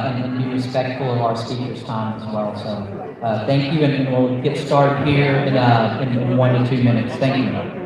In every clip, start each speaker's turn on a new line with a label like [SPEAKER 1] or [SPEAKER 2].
[SPEAKER 1] and be respectful of our speakers' time as well. So thank you, and we'll get started here in 1 to 2 minutes. Thank you.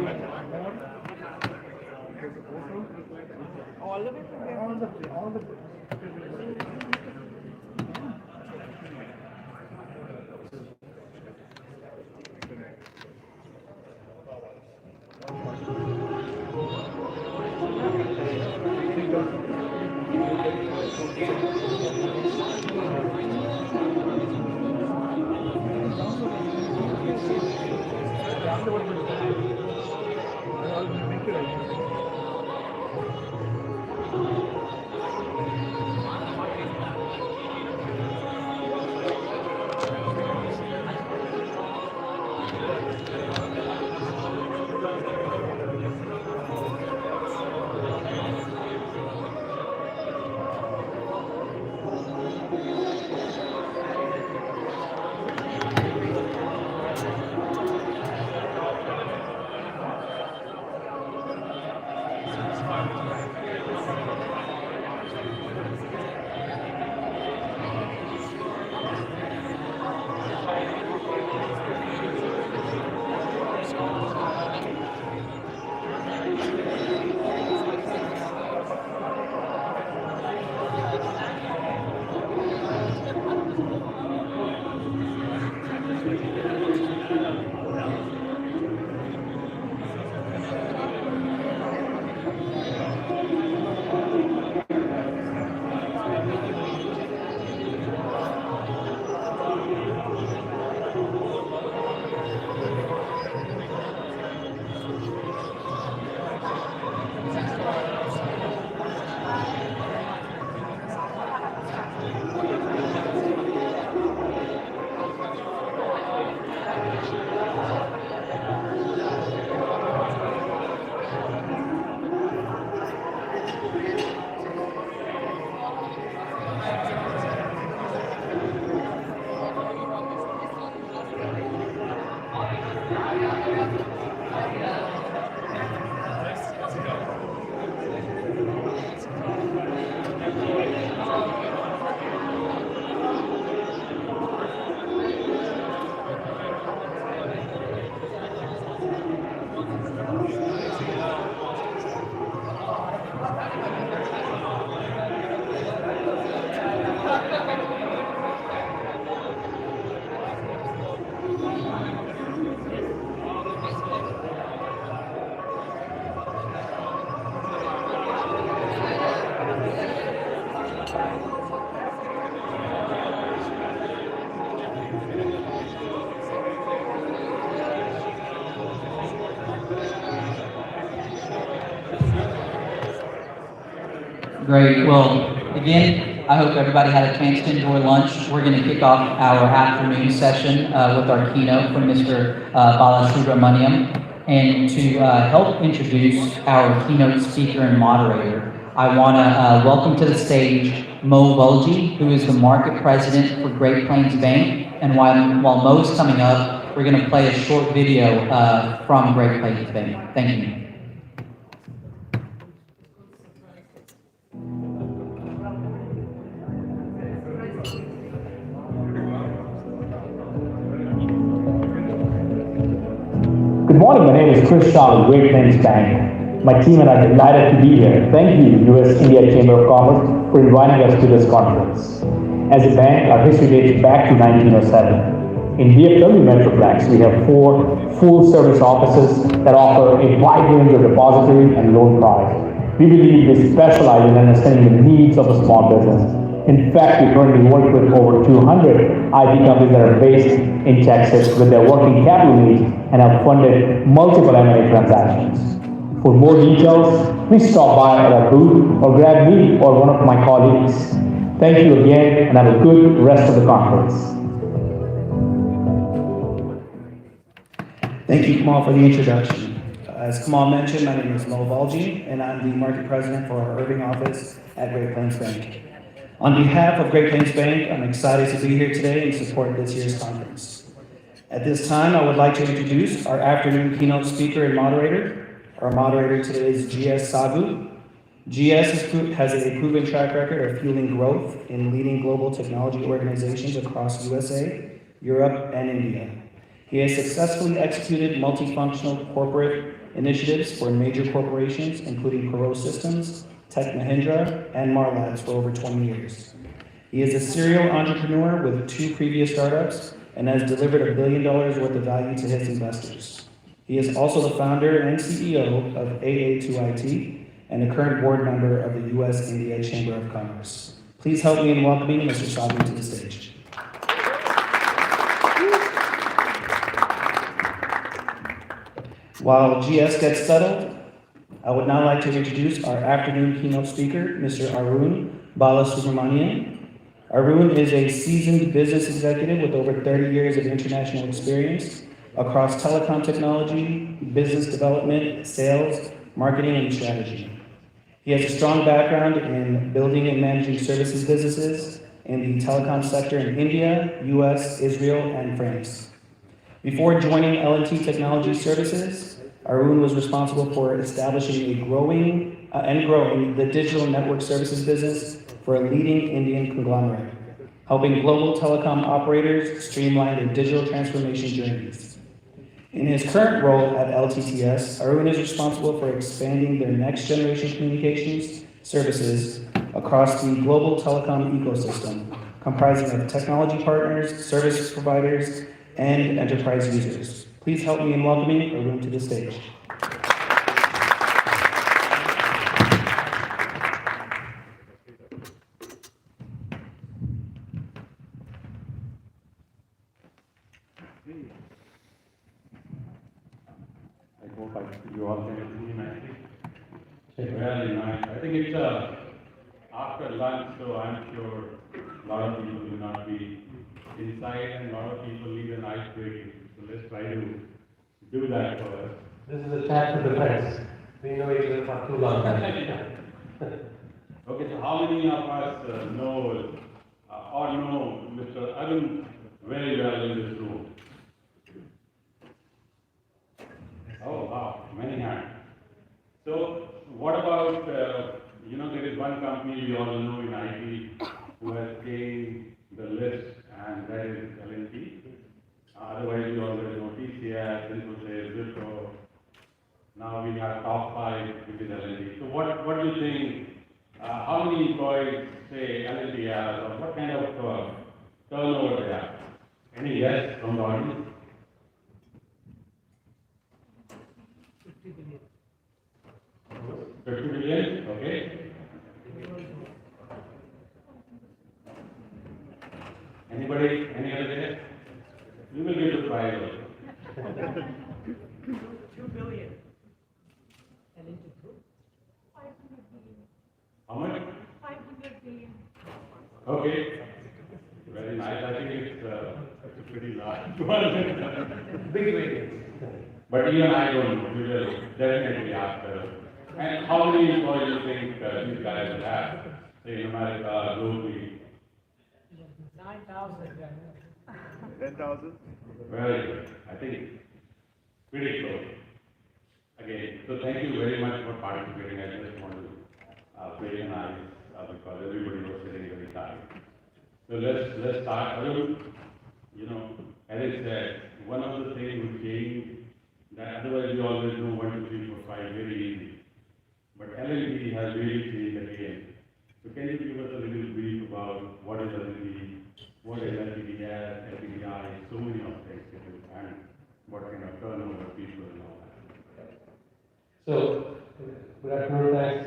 [SPEAKER 1] Great. Well, again, I hope everybody had a chance to enjoy lunch. We're going to kick off our afternoon session with our keynote from Mr. Balasubramaniam. And to help introduce our keynote speaker and moderator, I want to welcome to the stage Mo Bulgy, who is the market president for Great Plains Bank. And while Mo's coming up, we're going to play a short video from Great Plains Bank. Thank you.
[SPEAKER 2] Good morning, my name is Chris Shaw with Great Plains Bank. My team and I are delighted to be here. Thank you, US India Chamber of Commerce, for inviting us to this conference. As a bank, our history dates back to 1907. In DFW Metroplex, we have 4 full-service offices that offer a wide range of depository and loan products. We believe they specialize in understanding the needs of a small business. In fact, we currently work with over 200 IT companies that are based in Texas with their working capital needs and have funded multiple M&A transactions. For more details, please stop by at our booth or grab me or one of my colleagues. Thank you again and have a good rest of the conference.
[SPEAKER 3] Thank you, Kamal, for the introduction. As Kamal mentioned, my name is Mo Bulgy, and I'm the market president for our Irving office at Great Plains Bank. On behalf of Great Plains Bank, I'm excited to be here today and support this year's conference. At this time, I would like to introduce our afternoon keynote speaker and moderator. Our moderator today is GS Sagu. GS has a proven track record of fueling growth in leading global technology organizations across USA, Europe, and India. He has successfully executed multifunctional corporate initiatives for major corporations, including Perot Systems, Tech Mahindra, and Mar Labs for over 20 years. He is a serial entrepreneur with 2 previous startups and has delivered $1 billion worth of value to his investors. He is also the founder and CEO of AA2IT and a current board member of the US-India Chamber of Commerce. Please help me in welcoming Mr. Sabri to the stage. While GS gets settled, I would now like to introduce our afternoon keynote speaker, Mr. Arun Balasubramanian. Arun is a seasoned business executive with over 30 years of international experience across telecom technology, business development, sales, marketing, and strategy. He has a strong background in building and managing services businesses in the telecom sector in India, US, Israel, and France. Before joining L&T Technology Services, Arun was responsible for establishing and growing the digital network services business for a leading Indian conglomerate, helping global telecom operators streamline their digital transformation journeys. In his current role at LTTS, Arun is responsible for expanding their next-generation communications services across the global telecom ecosystem, comprising of technology partners, service providers, and enterprise users. Please help me in welcoming Arun to the stage.
[SPEAKER 4] I hope you all can see me nicely. Very nice. I think it's after lunch, so I'm sure a lot of people will not be inside and a lot of people need an ice breaking. So let's try to do that for us.
[SPEAKER 5] This is a chat with the friends. We know each other for too long.
[SPEAKER 4] Okay, so how many of us know or know Mr. Arun very well in this room? Oh, wow, many hands. So, what about, there is one company we all know in IT who has gained the list, and that is L&T. Otherwise, we always know TCS, Infosys, Wipro. Now we have top 5, which is L&T. So, what do you think? How many employees say L&T has, or what kind of turnover they have? Any guess from the audience? 50 billion, okay. Anybody, any other guess? We will give the prize also.
[SPEAKER 6] 2 billion.
[SPEAKER 4] How much?
[SPEAKER 6] 500 billion.
[SPEAKER 4] Okay. Very nice. I think it's a pretty large one.
[SPEAKER 5] Big way.
[SPEAKER 4] But even I don't know. We will definitely ask her. And how many employees do you think these guys will have? Say in America, globally.
[SPEAKER 6] 9,000.
[SPEAKER 7] 10,000?
[SPEAKER 4] Very good. I think pretty close. Again, so thank you very much for participating. I just want to very nice because everybody was sitting very tight. So let's start. As I said, one of the things we changed that otherwise we always know 1, 2, 3, 4, 5 very easy. But L&T has really changed the game. So can you give us a little brief about what is L&T, what is LTDS, LTDI, so many of things, and what kind of turnover people and all that.
[SPEAKER 5] So, good afternoon, thanks,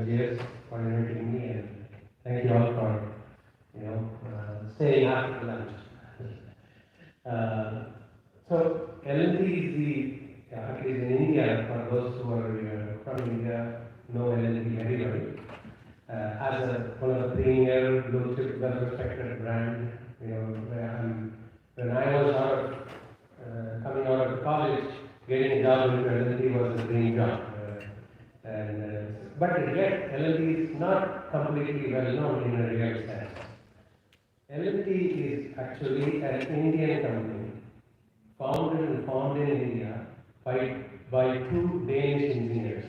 [SPEAKER 5] JS, for inviting me, and thank you all for, staying after lunch. So, L&T is at least in India, for those who are from India, know L&T very well. As one of the premier blue chip, well-respected brand, when I was coming out of college, getting a job in L&T was a dream job. But yet, L&T is not completely well known in a real sense. L&T is actually an Indian company, founded and formed in India by 2 Danish engineers.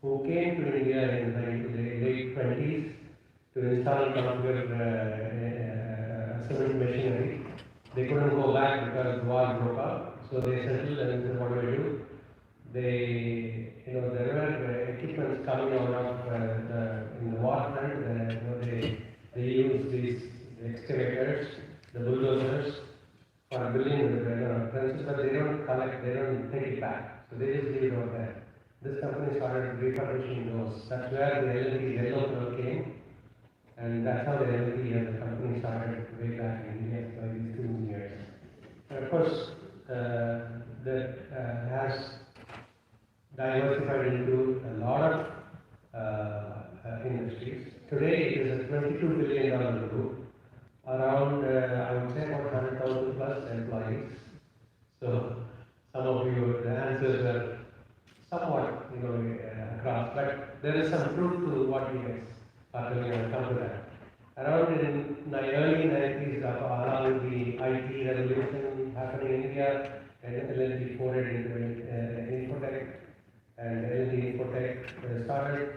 [SPEAKER 5] who came to India in the late 20s to install and configure cement machinery. They couldn't go back because the war broke out, so they settled and said, what do I do? They, there were equipments coming out of in the waterfront. They used these excavators, the bulldozers, for building the trenches, but they don't collect, they don't take it back. So they just leave it over there. This company started refurbishing those. That's where the L&T yellow color came, and that's how the L&T as a company started way back in India by these 2 engineers. And of course, that has diversified into a lot of industries. Today, it is a $22 billion group. Around, I would say about 100,000 plus employees. So some of you, the answers are somewhat, across, but there is some truth to what you guys are telling. I'll come to that. Around in the early 90s, around the IT revolution happening in India, and L&T forayed into infotech, and L&T infotech started.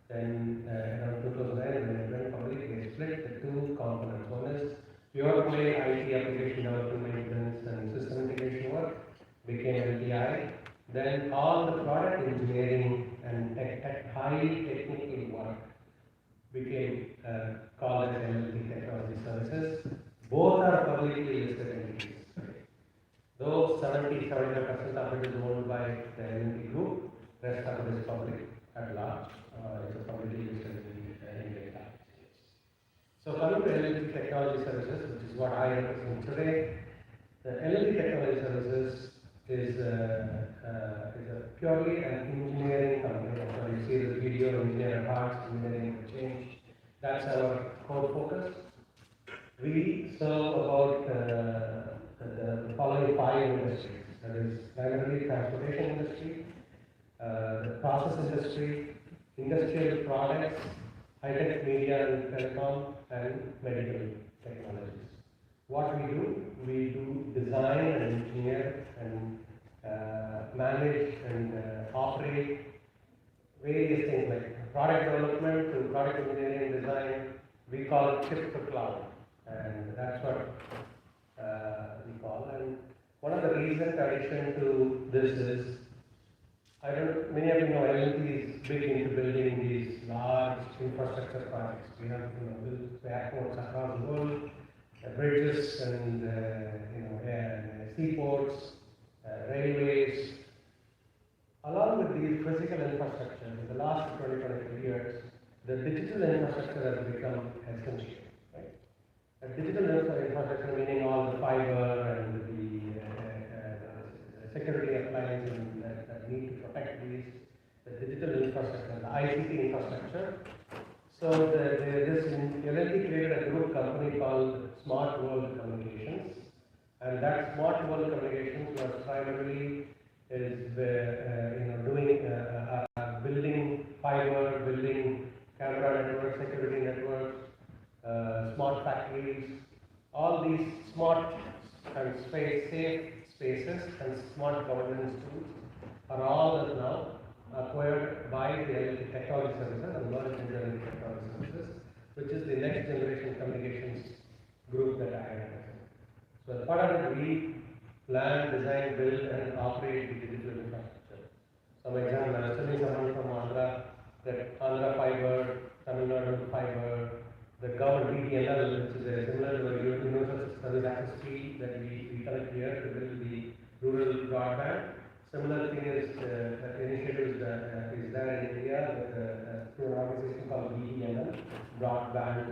[SPEAKER 5] Then around 2009, when it went public, they split the two components. One is pure play IT application development, maintenance, and system integration work became LTI. Then all the product engineering and high technical work became called as L&T Technology Services. Both are publicly listed entities. Though 70-75% of it is owned by the L&T group, rest of it is public at large. It's a publicly listed entity. So coming to L&T Technology Services, which is what I represent today, the L&T Technology Services is a purely an engineering company. So you see this video, engineering parts, engineering change. That's our core focus. We serve about the following 5 industries. That is primarily transportation industry, the process industry, industrial products, high-tech media and telecom, and medical technologies. What we do design and engineer and manage and operate various things like product development to product engineering design. We call it chip to cloud, and that's what we call. And one of the recent addition to this is, many of you know L&T is big into building these large infrastructure projects. We have built airports across the world, bridges and seaports, railways. Along with these physical infrastructure, in the last 20-25 years, the digital infrastructure has become essential. Right? A digital infrastructure meaning all the fiber and the security appliances that need to protect these, the digital infrastructure, the ICT infrastructure. So this L&T created a group company called Smart World Communications, and that Smart World Communications was primarily building fiber, building camera networks, security networks, smart factories, all these smart and safe spaces and smart governance tools are all now acquired by the L&T Technology Services and merged into L&T Technology Services, which is the next generation communications group that I represent. So as part of it, we plan, design, build, and operate the digital infrastructure. Some example, I was telling someone from Andhra that Andhra Fiber, Tamil Nadu Fiber, the government BDNL, which is a similar to the Universal Service Access Fee that we collect here to build the rural broadband. Similar thing is initiative is there in India through an organization called BDNL, Broadband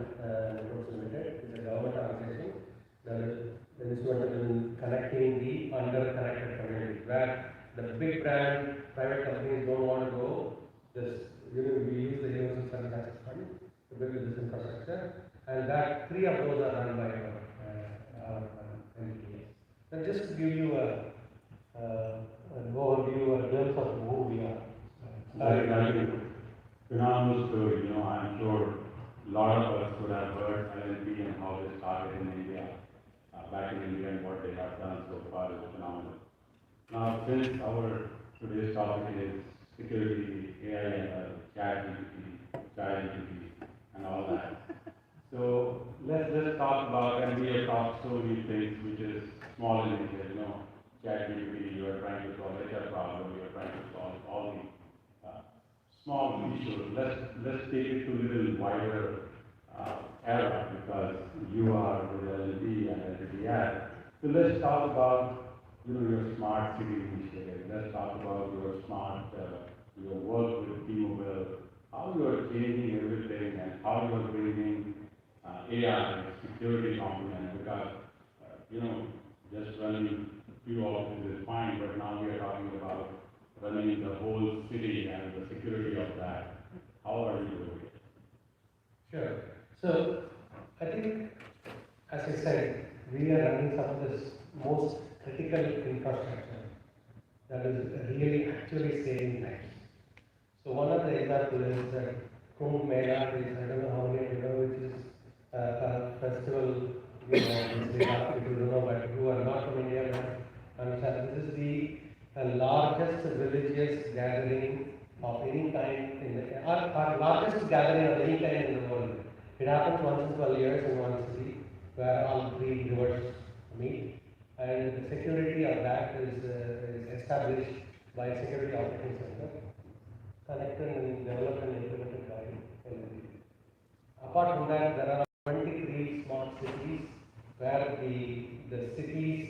[SPEAKER 5] Networks Limited. It's a government organization that is instrumental in connecting the under-connected community, where the big brand private companies don't want to go. We use the Universal Service Access Fund to build this infrastructure, and that 3 of those are run by our entities. And just to give you an overview, a glimpse of who we are.
[SPEAKER 4] Phenomenal story. I'm sure a lot of us would have heard L&T and how they started in India, back in India, and what they have done so far is phenomenal. Now, since our today's topic is security, AI, and ChatGPT, and all that. So let's talk about, and we have talked so many things which is small in nature, ChatGPT, you are trying to solve a problem, you are trying to solve all the small issues. Let's take it to a little wider era because you are with LLD and LTDI. So let's talk about your smart city initiative. Let's talk about your smart your work with T-Mobile, how you are changing everything and how you are bringing AI security component because just running few offices is fine, but now we are talking about running the whole city and the security of that. How are you doing it?
[SPEAKER 5] Sure. So I think, as I said, we are running some of the most critical infrastructure that is really actually saving lives. So one of the examples is that Kumbh Mela is, I don't know how many of you know, which is a festival, which people don't know, but who are not from India understand. This is the largest religious gathering of any kind our largest gathering of any kind in the world. It happens once in 12 years in one city where all three rivers meet, and the security of that is established by a security operating center, connected and developed and implemented by LLD. Apart from that, there are 23 smart cities where the city's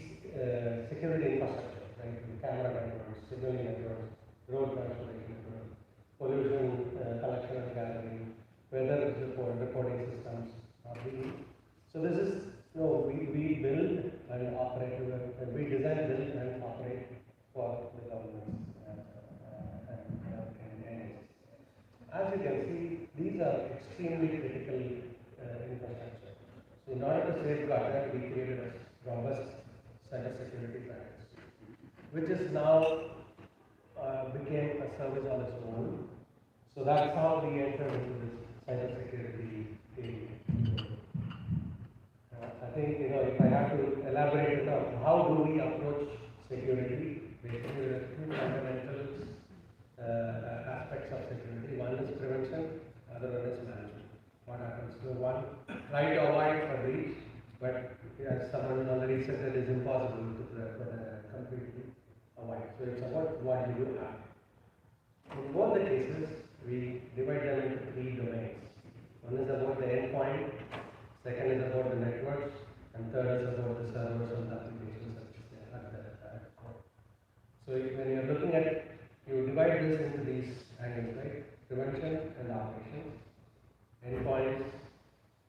[SPEAKER 5] security infrastructure, like camera networks, signaling networks, road transportation networks, pollution collection and gathering, weather reporting systems are being. So this is, we build and operate, we design, build and operate for the governments and entities. As you can see, these are extremely critical infrastructure. So in order to safeguard that, we created a robust cybersecurity practice, which is now became a service on its own. So that's how we entered into this cybersecurity area. I think, if I have to elaborate it out, how do we approach security? Basically, there are two fundamental aspects of security. One is prevention, other one is management. What happens? So one, try to avoid a breach, but as someone already said, that is impossible to completely avoid. So it's about what you do have. In both the cases, we divide them into three domains. One is about the endpoint, second is about the networks, and third is about the servers and the applications at the core. So when you're looking at, you divide this into these angles, right? Prevention and operations, endpoints,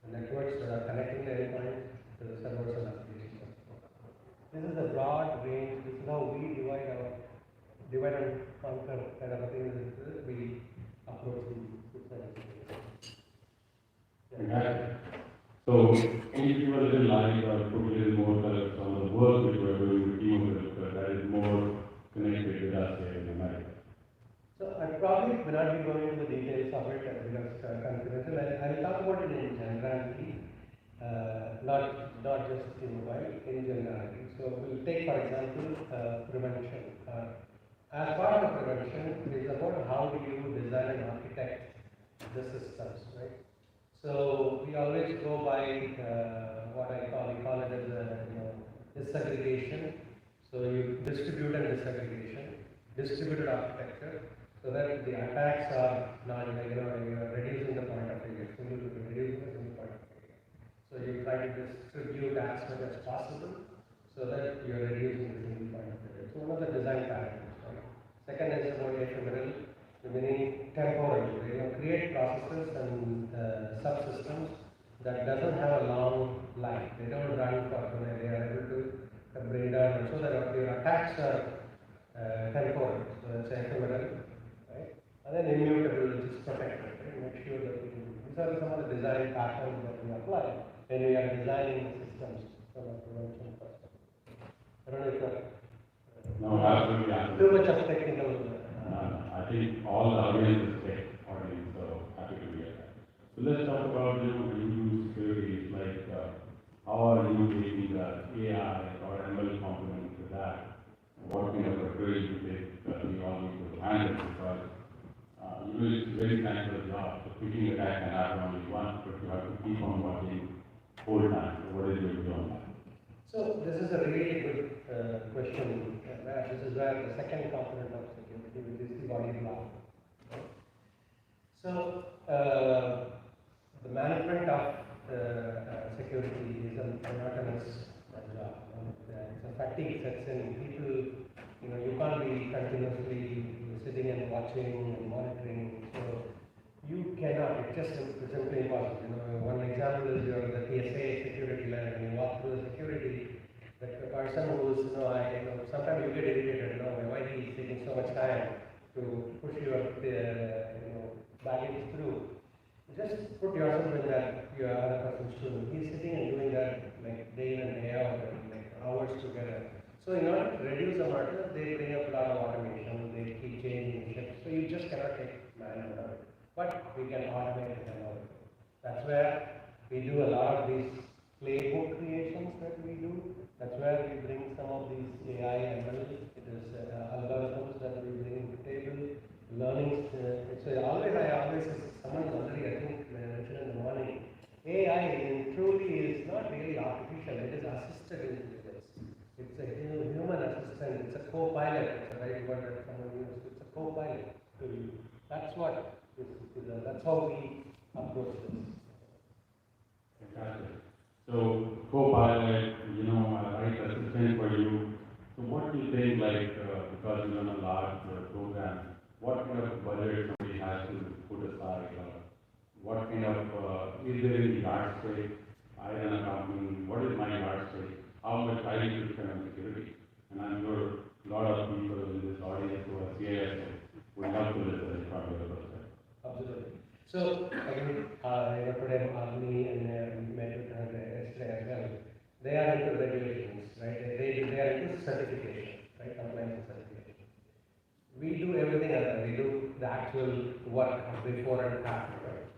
[SPEAKER 5] the networks that are connecting the endpoints to the servers and applications. This is a broad range. This is how we divide and conquer kind of a thing. We approach the cybersecurity.
[SPEAKER 4] Okay. So, can you give a little light or put a little more color on the work which we are doing with T-Mobile because that is more connected with us here in America?
[SPEAKER 5] So I probably will not be going into the details of it because confidential. I'll talk about it in generality, not just T-Mobile, in generality. So we'll take, for example, prevention. As part of prevention, it is about how do you design and architect the systems, right? So we always go by what we call it as disaggregation. So you distribute and disaggregation, distributed architecture, so that the attacks are not, you are reducing the point of failure, reducing the single point of failure. So you try to distribute as much as possible, so that you are reducing the single point of failure. So one of the design parameters, right? Second is about ephemeral, meaning temporal. Create processes and subsystems that doesn't have a long life. They don't run for, they are able to bring down, so that your attacks are temporal. So that's ephemeral, right? And then immutable, which is protected. Right? Make sure that these are some of the design patterns that we apply when we are designing systems from a prevention perspective. I don't know if that.
[SPEAKER 4] No, absolutely.
[SPEAKER 5] Too much of technical.
[SPEAKER 4] I think all the audience is tech audience, so happy to hear that. So let's talk about new securities, like how are you taking the AI or ML component to that? what kind of approach you take, we all need to handle, because it's a very thankful job. So phishing attack can happen only once, but you have to keep on watching whole time. So what is your view on that?
[SPEAKER 5] So this is a really good question. This is where the second component of security, which is the body block. So the management of security is a monotonous job. It's a fatigue sets in. People, you can't be continuously sitting and watching and monitoring. So you cannot. It's simply impossible. One example is you're the PSA security line and you walk through the security. The person who's, sometimes you get irritated. Why he is taking so much time to push your, baggage through. Just put yourself in that your other person's shoe. He's sitting and doing that like day in and day out, and like hours together. So in order to reduce the murder, they bring up a lot of automation. They keep changing shifts. So you just cannot take man-hour. But we can automate it and all. That's where we do a lot of these playbook creations that we do. That's where we bring some of these AI ML. It is algorithms that we bring to the table. Learnings. I always, someone already, I think, mentioned in the morning, AI truly is not really artificial. It is assisted intelligence. It's a human assistant. It's a co-pilot. It's a right word that someone used. It's a co-pilot to you. That's what. That's how we approach this.
[SPEAKER 4] Fantastic. So, co-pilot, right assistant for you. So, what do you think, because you run a large program, what kind of budget somebody has to put aside? What kind of, is there any yardstick? I run a company, what is my yardstick? How much I need to spend on security? And I'm sure a lot of people in this audience who are CIS would love to listen from your perspective.
[SPEAKER 5] Absolutely. So, again, today Army and met with her yesterday as well. They are into regulations, right? They are into certification, right? Compliance and certification. We do everything else. We do the actual work before and after, right?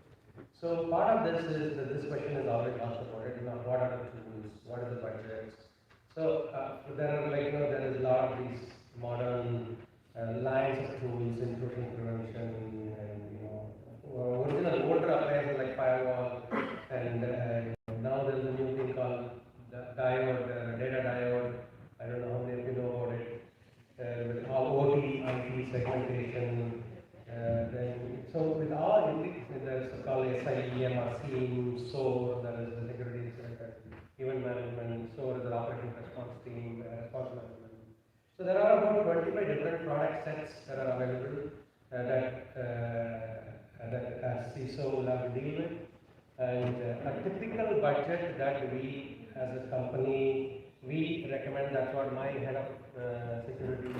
[SPEAKER 5] So part of this is that this question is always asked about it. What are the tools? What are the budgets? So there are there is a lot of these modern lines of tools, intrusion prevention, and original older appliances like firewall, and now there is a new thing called the diode, data diode. I don't know how many of you know about it. With all OT, IP segmentation, so with all there's called SIEM or SIEM, SOAR, that is the security event management, SOAR is the operating response team, response management. So there are about 25 different product sets that are available that as CISO will have to deal with. And a typical budget that we as a company, we recommend, that's what my head of security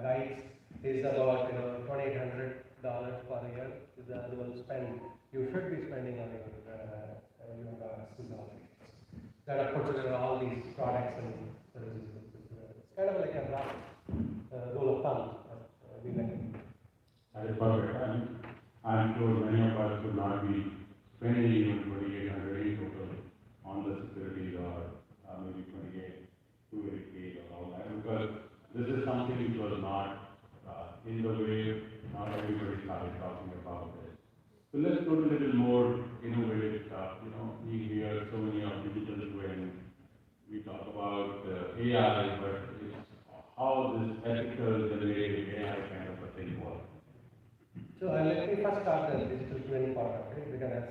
[SPEAKER 5] guides, is about $2,800 per year is the annual spend you should be spending on your CISO. That puts together all these products and services. It's kind of like a rough rule of thumb. We recommend.
[SPEAKER 4] That is perfect. I'm sure many of us would not be spending even 2,800 in total on the security or maybe 288 or all that, because this is something which was not in the way not everybody started talking about it. So let's go to a little more innovative stuff. We hear so many of digital twins. We talk about AI, but it's how this ethical generative AI kind of a thing works.
[SPEAKER 5] So let me first start the digital twin part of it, because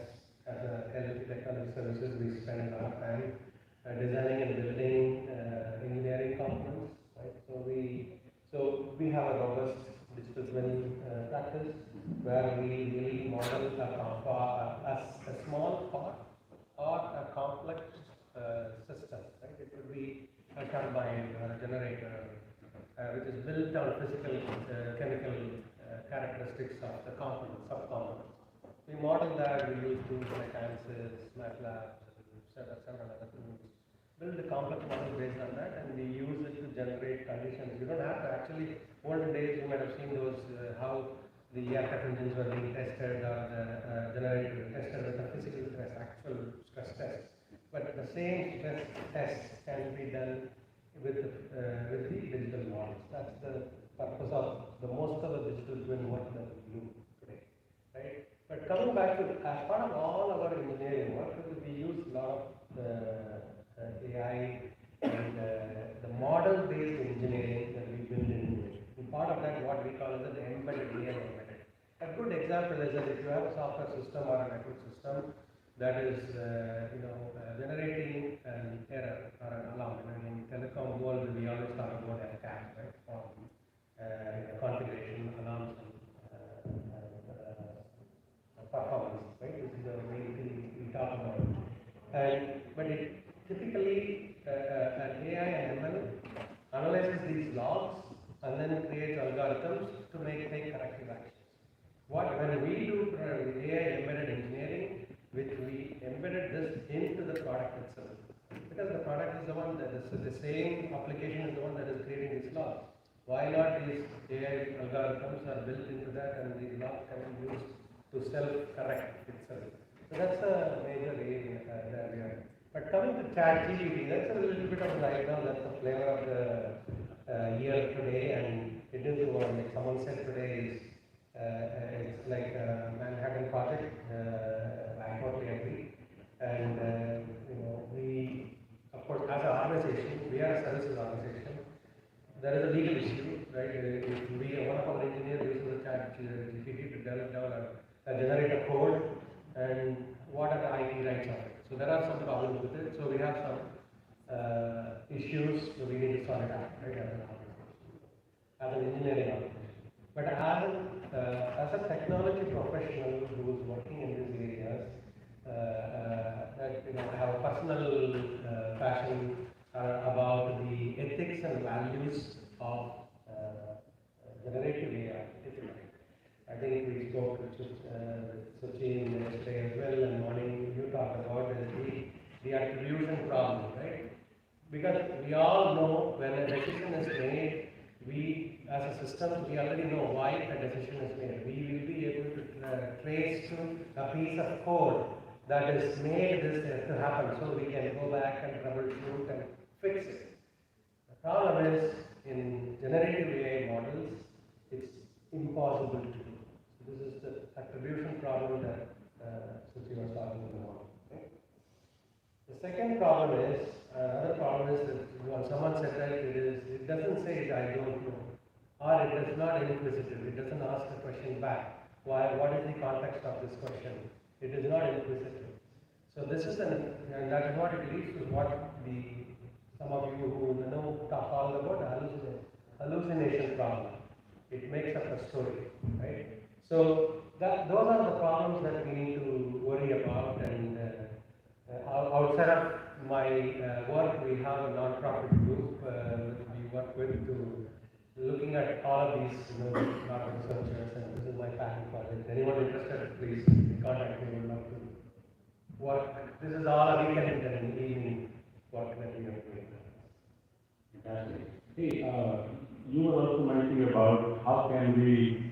[SPEAKER 5] as a technology services, we spend a lot of time designing and building engineering components, right? So we have a robust digital twin practice where we really model a small part or a complex system, right? It could be a turbine or a generator, which is built on physical, chemical characteristics of the components, subcomponents. We model that, we use tools like ANSYS, MATLAB, several other tools. Build a complex model based on that, and we use it to generate conditions. You don't have to actually, olden days you might have seen those, how the aircraft engines were being tested or the generator tested with a physical stress, actual stress test. But the same stress test can be done with the digital models. That's the purpose of the most of the digital twin work that we do today, right? But coming back to, as part of all our engineering work, we use a lot of AI and the model-based engineering that we build in. And part of that, what we call as the embedded AI embedded. A good example is that if you have a software system or a network system that is, generating an error or an alarm. And in telecom world, we always talk about FCAS, right? From configuration, alarms, and performance, right? This is the main thing we talk about. But it typically, an AI and ML analyzes these logs and then creates algorithms to take corrective actions. When we do AI embedded engineering, which we embedded this into the product itself, because the product is the one that is the same application is the one that is creating these logs. Why not these AI algorithms are built into that and these logs can be used to self-correct itself? So that's a major area that we are. But coming to ChatGPT, that's a little bit of right now, that's the flavor of the year today, and it is what like someone said today is it's like a Manhattan Project. I totally agree. And we, of course, as an organization, we are a services organization. There is a legal issue, right? One of our engineers uses the ChatGPT to generate a code, and what are the IP rights of it? So there are some problems with it. So we have some issues that we need to sort it out, right? As an engineering organization. But as a technology professional who is working in these areas, I have a personal passion about the ethics and values of generative AI. I think we spoke with Sachin yesterday as well, and morning you talked about the attribution problem, right? Because we all know when a decision is made, we, as a system, we already know why a decision is made. We will be able to trace to a piece of code that has made this to happen, so we can go back and troubleshoot and fix it. The problem is, in generative AI models, it's impossible to do. So this is the attribution problem that Suchi was talking about. Okay? The second problem is, another problem is that when someone said that it doesn't say I don't know, or it is not inquisitive, it doesn't ask the question back. What is the context of this question? It is not inquisitive. So this is and that is what it leads to what some of you who know talk all about hallucination problem. It makes up a story, right? So those are the problems that we need to worry about. And outside of my work, we have a non-profit group we work with to looking at all of these, non researchers, and this is my passion project. Anyone interested, please contact me. Would love to work. This is all a weekend and evening work that we are doing.
[SPEAKER 4] Fantastic. Hey, you were also mentioning about how can we,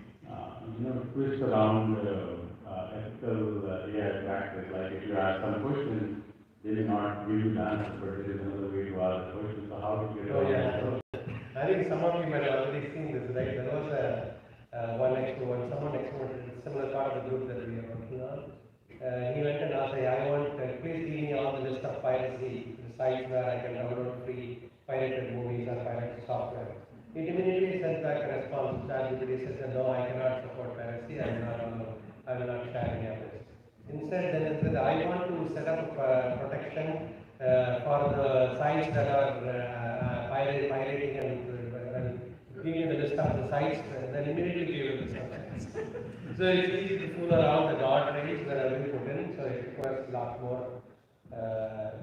[SPEAKER 4] twist around ethical AI practice. Like if you ask some questions, they may not give you the answer, but there is another way to ask the question. So how do you get around that?
[SPEAKER 5] I think some of you might have already seen this, right? There was someone experimented a similar part of the group that we are working on. He went and asked, I want, please give me all the list of piracy, the sites where I can download free pirated movies or pirated software. It immediately sent back a response to ChatGPT said, no, I cannot support piracy, I will not share any of this. Instead, then it said, I want to set up protection for the sites that are pirating and give me the list of the sites, and then immediately give you the list of sites. So it's easy to fool around the guardrails that have been put in, so it requires a lot more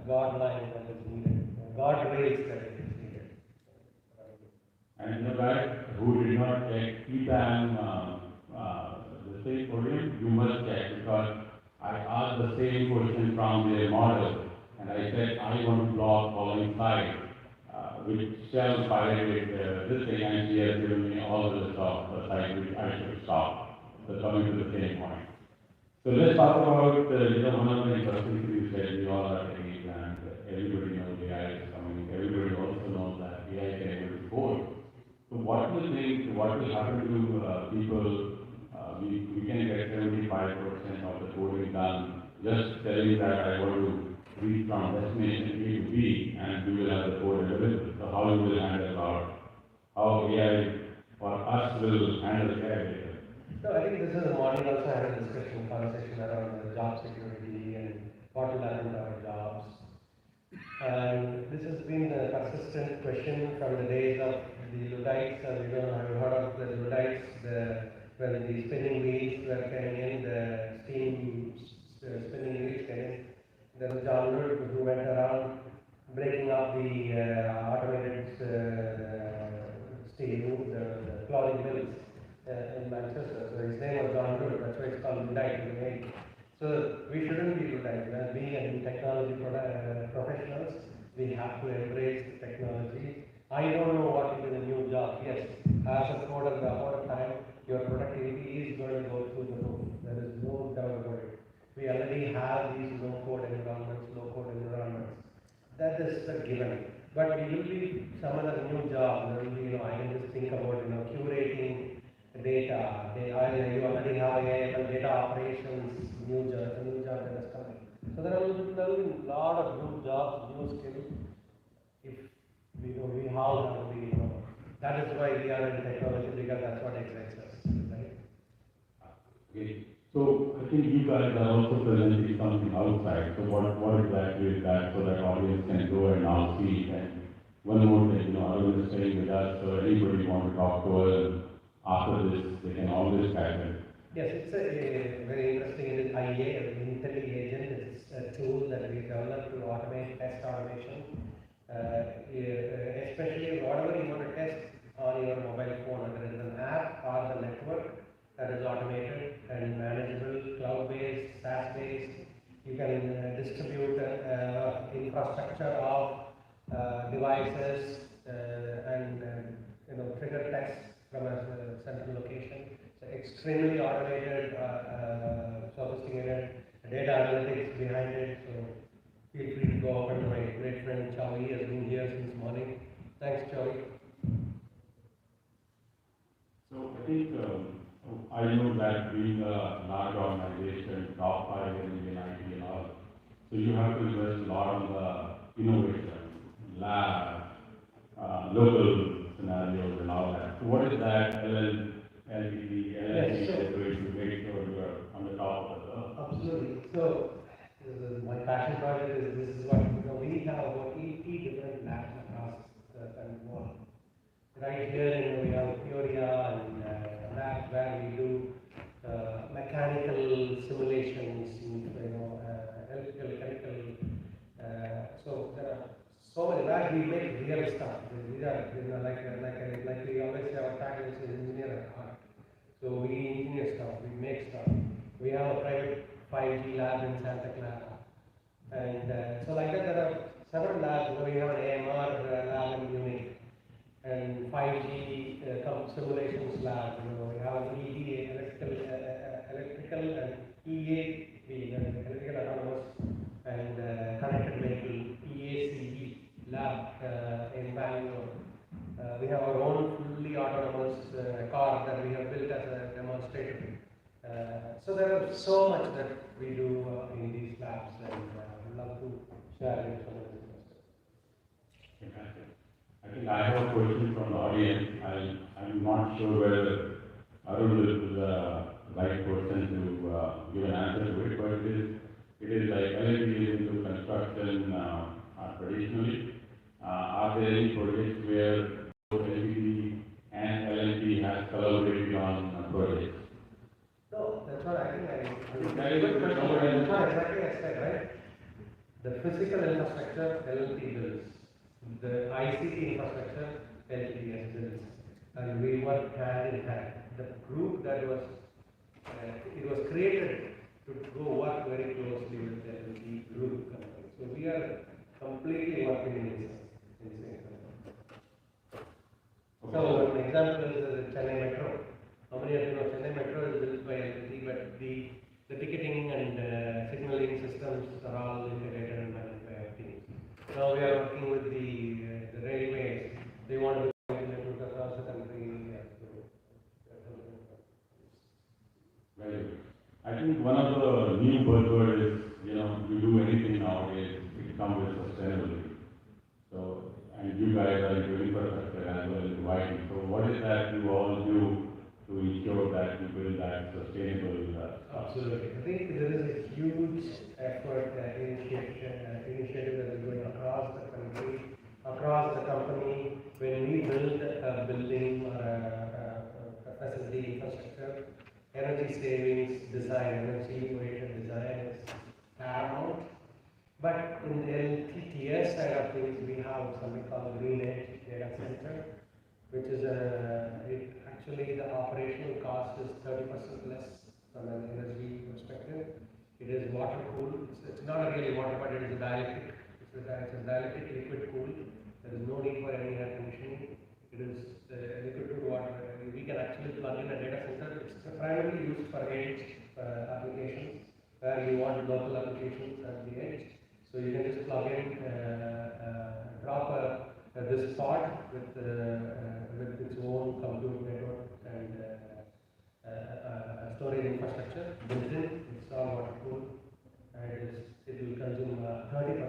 [SPEAKER 5] guidelines than is needed, guardrails that is needed.
[SPEAKER 4] And the guy who did not check EPAM, the same podium, you must check, because I asked the same question from their model, and I said, I want to block following site, which Shell pirated this thing, and she has given me all the list of the sites which I should stop. So coming to the same point. So let's talk about, one of the interesting things you said, we all are taking, and everybody knows the AI is coming, everybody also knows that will happen to people, we can get 75% of the coding done, just telling that I want to reach from destination A to B, and we will have the code available. So how you will handle how AI for us will handle AI later?
[SPEAKER 5] No, I think this is a morning also had a discussion, conversation around the job security and what will happen to our jobs. And this has been a persistent question from the days of the Luddites. You know, have you heard of the Luddites? When the spinning wheels were coming in, the steam spinning wheels came in. There was John Lewis who went around breaking up the automated steel, the clothing mills in Manchester. So his name was John Lewis. That's why it's called Luddite. So we shouldn't be Luddite. As being technology professionals, we have to embrace the technology. I don't know what is a new job. Yes, as a coder, the whole time, your productivity is going to go through the roof. There is no doubt about it. We already have these low-code environments, low-code environments. That is a given. But there will be some other new job. There will be, I can just think about, curating data. You already have AI, data operations, new job that is coming. So there will be a lot of new jobs, new skills. If we have to be, that is why we are in technology, because that's what excites us, right?
[SPEAKER 4] Okay. So I think you guys are also presenting something outside. So what exactly is that, so that audience can go and now see? And one more thing, Arun is staying with us, so anybody want to talk to us after this, they can always catch it.
[SPEAKER 5] Yes, it's a very interesting. It is IA, Intelli Agent. It's a tool that we developed to automate test automation. Especially whatever you want to test on your mobile phone, whether it is an app or the network, that is automated and manageable, cloud-based, SaaS-based. You can distribute infrastructure of devices and trigger tests from a central location. So extremely automated, sophisticated data analytics behind it. So feel free to go over to my great friend Chavi has been here since morning. Thanks, Chavi.
[SPEAKER 4] So I think I know that being a large organization, top 5 in Indian IT and all, so you have to invest a lot on the innovation, lab, local scenarios and all that. So what is that LLP is going to make sure you are on the top of the curve?
[SPEAKER 5] Absolutely. So my passion project is this is what we have about 80 different labs across the world. Right here, we have Peoria and labs where we do mechanical simulations, electrical, chemical. So there are so many labs we make real stuff. These are like we always say, our tagline is engineer at heart. So we engineer stuff, we make stuff. We have a private 5G lab in Santa Clara. And so like that, there are several labs. We have an AMR lab in Munich and 5G simulations lab. We have an EDA, electrical and EAV, electrical autonomous and connected vehicle EACE lab in Bangalore. We have our own fully autonomous car that we have built as a demonstrator. So there is so much that we do in these labs, and I'd love to share it from the
[SPEAKER 4] Fantastic. I think I have a question from the audience. I'm not sure whether Arun is the right person to give an answer to it, but it is like L&D is into construction traditionally. Are there any projects where both L&D and L&D has collaborated on projects?
[SPEAKER 5] No, that's what I think.
[SPEAKER 4] That is
[SPEAKER 5] Good question.
[SPEAKER 4] nobody-
[SPEAKER 5] That's what exactly I said, right? The physical infrastructure, L&D builds. The ICT infrastructure, L&D has builds. And we work hand in hand. The group that was, it was created to go work very closely with the L&D group company. So we are completely working in sync. So an example is the Chennai Metro. How many of you know Chennai Metro is built by L&D, but the ticketing and signaling systems are all integrated and managed by our teams. Now we are working with the railways. They want to do network across the country. So
[SPEAKER 4] providing. So what is that you all do to ensure that you build that sustainable?
[SPEAKER 5] Absolutely. I think there is a huge effort, initiative that is going across the country, across the company. When we build a building or a facility infrastructure, energy savings design, energy oriented design is paramount. But in the LTTS side of things, we have something called Green Edge Data Center, which is actually the operational cost is 30% less from an energy perspective. It is water cooled. It's not really water, but it is a dielectric. It's a dielectric liquid cooled. There is no need for any air conditioning. It is liquid cooled water. We can actually plug in a data center. It's primarily used for edge applications, where you want local applications at the edge. So you can just plug in, drop this pod with its own compute network and storage infrastructure built in. It's all water cooled, and it will consume 30%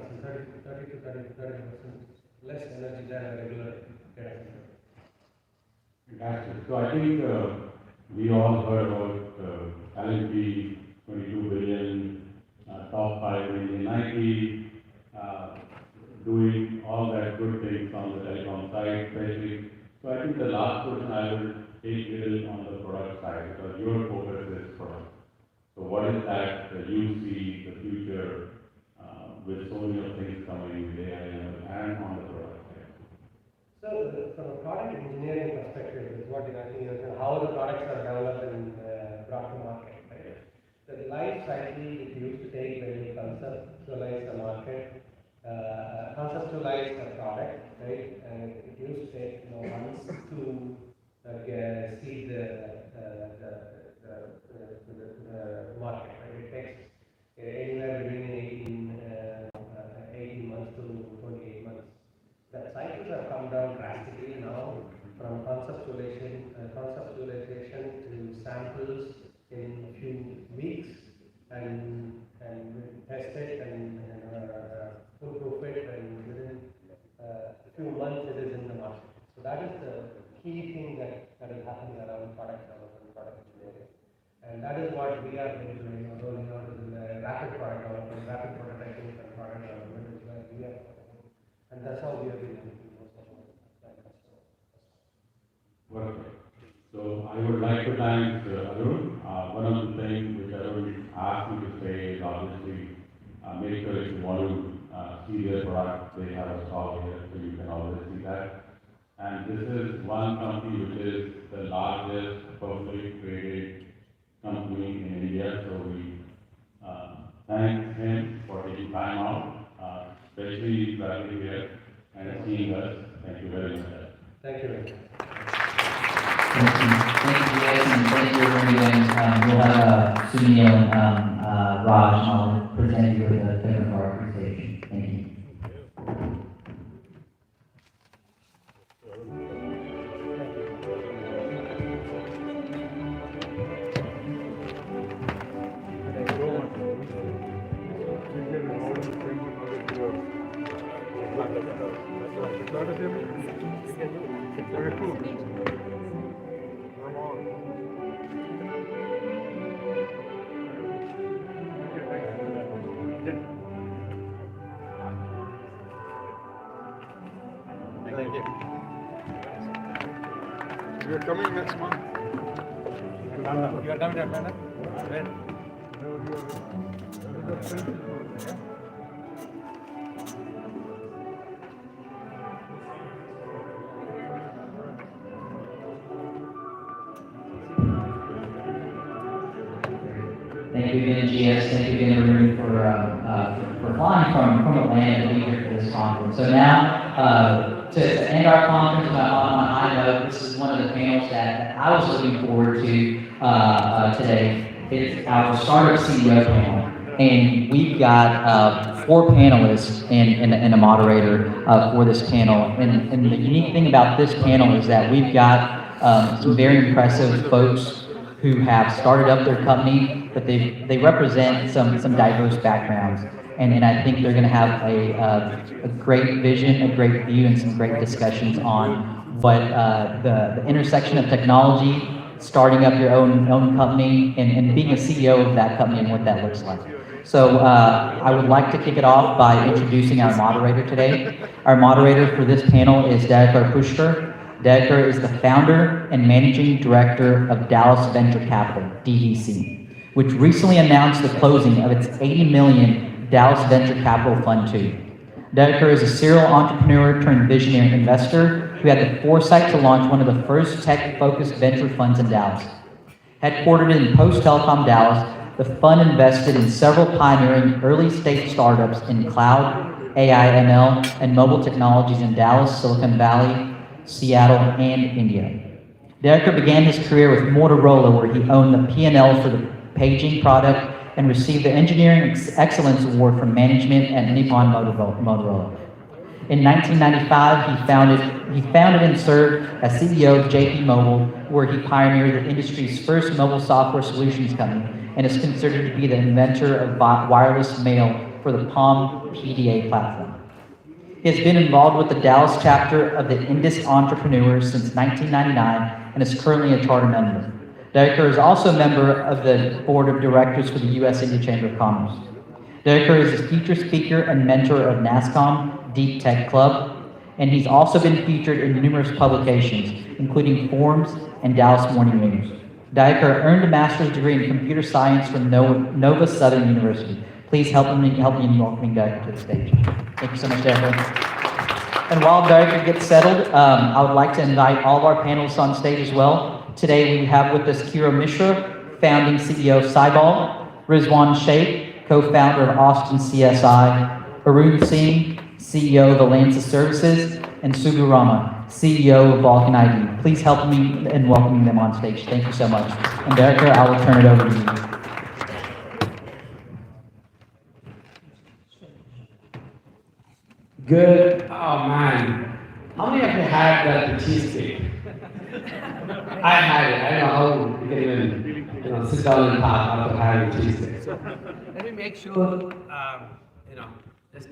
[SPEAKER 5] less energy than a regular data center.
[SPEAKER 4] Fantastic. So I think we all heard about L&T 22 billion, top 5 in 90, doing all that good things on the telecom side, especially. So I think the last question I will take is on the product side, because your focus is product. So what is that you see the future with so many of things coming with AI and on the product side?
[SPEAKER 5] So from a product engineering perspective, is what I think is how the products are developed and brought to market. Right? The life cycle it used to take when you conceptualize the market, conceptualize the product, right? And it used to take months to see the market. Right? It takes anywhere between 18 months to 28 months. The cycles have come down drastically now from conceptualization to samples in a few weeks and test it and foolproof it, and within a few months it is in the market. So that is the key thing that is happening around product development, product engineering. And that is what we are doing, rolling out in the rapid product development, rapid prototyping and product development is where we are. And that's how we are doing most of our customers.
[SPEAKER 4] Perfect. So I would like to thank Arun. One of the things which Arun asked me to say is obviously make sure if you want to see their product, they have a stall here, so you can always see that. And this is one company which is the largest publicly traded company in India, so we thank him for taking time out, especially traveling here and seeing us. Thank you very much.
[SPEAKER 5] Thank you very much.
[SPEAKER 1] Thank you, guys, and thank you, everyone, again. We'll have Sunil and Raj, and I'll present you with a bit of our presentation. Thank you.
[SPEAKER 7] Very cool. Come on. Thank you. You're coming next month. You are coming Atlanta? When?
[SPEAKER 1] Thank you again, GS. Thank you again, everyone, for flying from Atlanta to be here for this conference. So now, to end our conference on a high note, this is one of the panels that I was looking forward to today. It's our Startup CEO panel. And we've got 4 panelists and a moderator for this panel. And the unique thing about this panel is that we've got some very impressive folks who have started up their company, but they represent some diverse backgrounds. And I think they're going to have a great vision, a great view, and some great discussions on what the intersection of technology, starting up your own company, and being a CEO of that company and what that looks like. So I would like to kick it off by introducing our moderator today. Our moderator for this panel is Decker Pushkar. Decker is the founder and managing director of Dallas Venture Capital, DVC, which recently announced the closing of its $80 million Dallas Venture Capital Fund 2. Decker is a serial entrepreneur turned visionary investor who had the foresight to launch one of the first tech-focused venture funds in Dallas. Headquartered in post-telecom Dallas, the fund invested in several pioneering early-stage startups in cloud, AI, ML, and mobile technologies in Dallas, Silicon Valley, Seattle, and India. Decker began his career with Motorola, where he owned the P&L for the paging product and received the Engineering Excellence Award from management at Nippon Motorola. In 1995, he founded and served as CEO of JP Mobile, where he pioneered the industry's first mobile software solutions company and is considered to be the inventor of wireless mail for the Palm PDA platform. He has been involved with the Dallas chapter of the Indus Entrepreneurs since 1999 and is currently a charter member. Decker is also a member of the board of directors for the U.S. India Chamber of Commerce. Decker is a featured speaker and mentor of NASCOM Deep Tech Club, and he's also been featured in numerous publications, including Forbes and Dallas Morning News. Decker earned a master's degree in computer science from Nova Southern University. Please help me in welcoming Decker to the stage. Thank you so much, Decker. And while Decker gets settled, I would like to invite all of our panelists on stage as well. Today we have with us Kira Mishra, founding CEO of Cyber, Rizwan Sheikh, co-founder of Austin CSI, Arun Singh, CEO of Alliance Services, and Subbu Rama, CEO of Vulcan ID. Please help me in welcoming them on stage. Thank you so much. And Decker, I will turn it over to you.
[SPEAKER 5] Good. Oh man, how many of you had that cheesecake? I had it. I don't know how you can even sit down and talk after having cheesecake. Let me make sure just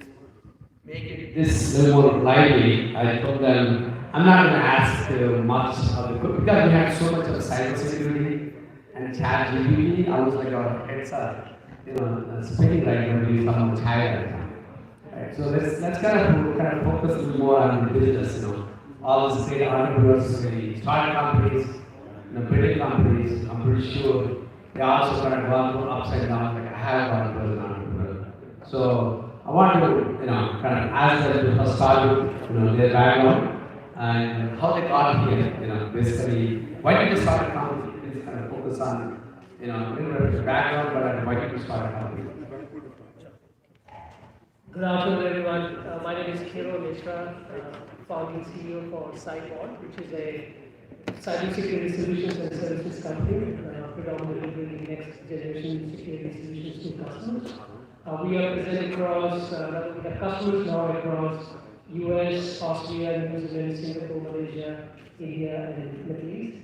[SPEAKER 5] make it this little more lively. I told them I'm not going to ask much of the because we have so much of cybersecurity and chat GPT. I was like, oh, it's spinning like you're doing something much higher. Right, so let's kind of focus a little more on the business, all the state entrepreneurs, the startup companies, building companies. I'm pretty sure they also kind of run through ups and downs. Like I have gone through as an entrepreneur. So I want to kind of ask them to first start with their background and how they got here. Basically, why did you start a company? Please kind of focus on a little bit of your background, but why did you start a company?
[SPEAKER 6] Good afternoon, everyone. My name is Kira Mishra, founding CEO for Cyber, which is a cybersecurity solutions and services company, predominantly bringing next generation security solutions to customers. We are present across, we have customers now across US, Austria, New Zealand, Singapore, Malaysia, India, and Middle East.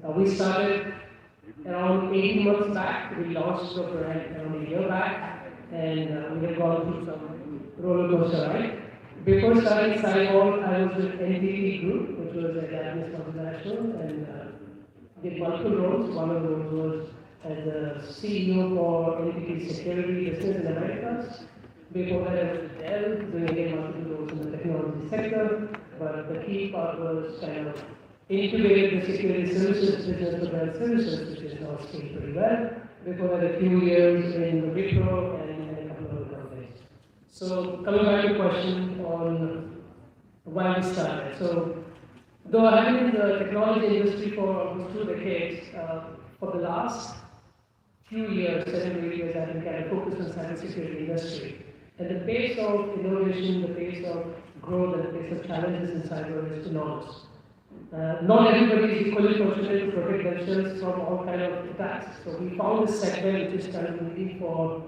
[SPEAKER 6] We started around 18 months back. We launched the brand around a year back, and we have gone through some roller coaster ride. Before starting Cyborg, I was with NTT Group, which was a Japanese multinational, and did multiple roles. One of those was as a CEO for NTT Security Business in Americas. Before that, I was with Dell, doing again multiple roles in the technology sector. But the key part was kind of integrated the security services business with Dell Services, which is now scaled pretty well. Before that, a few years in the Wipro and a couple of other companies. So coming back to the question on why we started. So though I have been in the technology industry for almost 2 decades, for the last few years, 7 to 8 years, I've been kind of focused on cybersecurity industry. And the pace of innovation, the pace of growth, and the pace of challenges in cyber is enormous. Not everybody is equally fortunate to protect themselves from all kinds of attacks. So we found this segment which is kind of looking for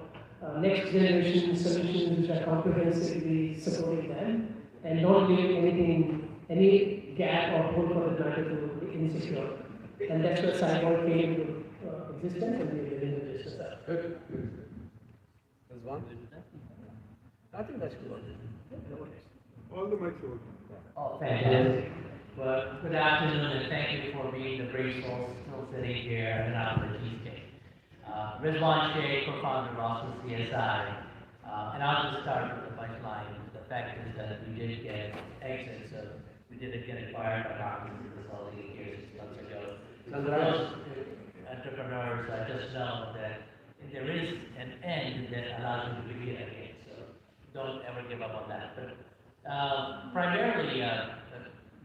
[SPEAKER 6] next generation solutions which are comprehensively supporting them and not leaving any gap or hole for the matter to be insecure. And that's where cyber came into existence, and we're doing the business.
[SPEAKER 5] Good. There's one. I think that's good.
[SPEAKER 7] All the mics are working.
[SPEAKER 5] Oh, fantastic.
[SPEAKER 8] But good afternoon, and thank you for being the brave souls still sitting here and out for the cheesecake. Rizwan Sheikh, co-founder of Austin CSI, and I'll just start with the punchline. The fact is that we did get exits, so we did get acquired by Cognizant Consulting here 6 months ago. So for those entrepreneurs, just know that there is an end that allows you to begin again. So don't ever give up on that. But primarily,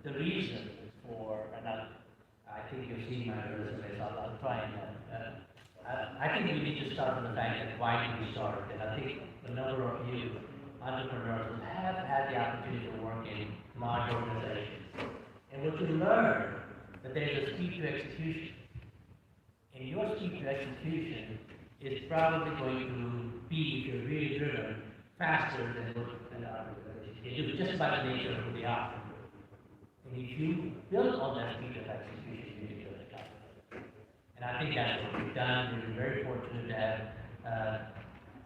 [SPEAKER 8] the reason for, and I think you've seen my resume, so I'll try and, I think we need to start with the fact that why did we start? And I think a number of you entrepreneurs have had the opportunity to work in large organizations. And what you learn, that there's a speed to execution. And your speed to execution is probably going to be, if you're really driven, faster than what another organization can do, just by the nature of who they are. And if you build on that speed of execution, you can build a company. And I think that's what we've done. We've been very fortunate to have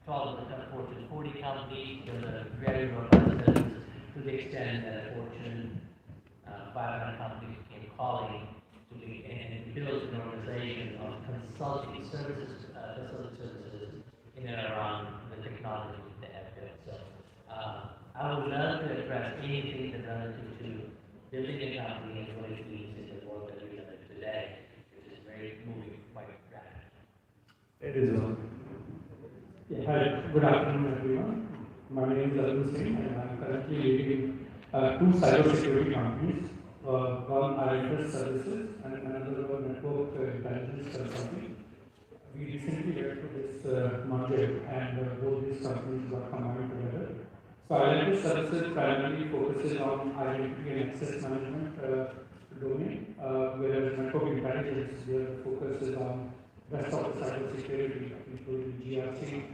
[SPEAKER 8] 12 of the Fortune 40 companies. There's a very robust business to the extent that a Fortune 500 companies came calling to be and build an organization of consulting services, in and around the technology that they have built. So I would love to address anything that's relative to building a company and what it means in the world that we live in today, which is very moving quite rapidly.
[SPEAKER 5] It is on. Yeah, hi, good afternoon, everyone. My name is Arun Singh, and I'm currently leading 2 cybersecurity companies. One IFS Services and another one Network Intelligence Consulting. We recently went through this merger, and both these companies were combined together. So IFS Services primarily focuses on identity and access management domain, whereas Network Intelligence, their focus is on rest of the cybersecurity, including GRC,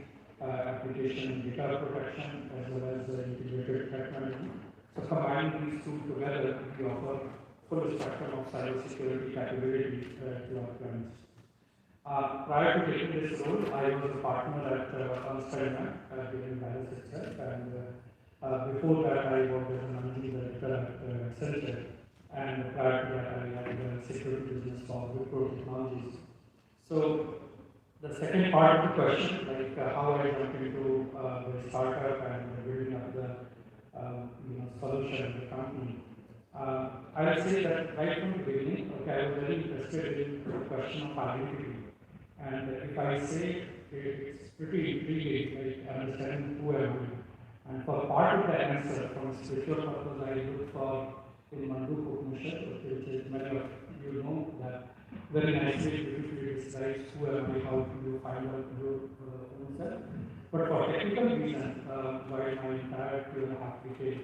[SPEAKER 5] application and data protection, as well as integrated threat management. So combining these two together, we offer full spectrum of cybersecurity capability to our clients. Prior to taking this role, I was a partner at Ernst & Young here in Dallas itself, and before that I worked as a managing director at Accenture, and prior to that I had a security business for Wipro Technologies. So the second part of the question, like how I jumped into the startup and building up the solution of the company. I would say that right from the beginning, I was very interested in the question of identity. And if I say it's pretty intriguing, like understanding who am I. And for part of the answer, from a spiritual purpose, I look for in Mandu Upanishad, which is many of you know that very nicely, beautifully describes who am I, how do you find out your own self. But for technical reasons, while my entire 2.5 decade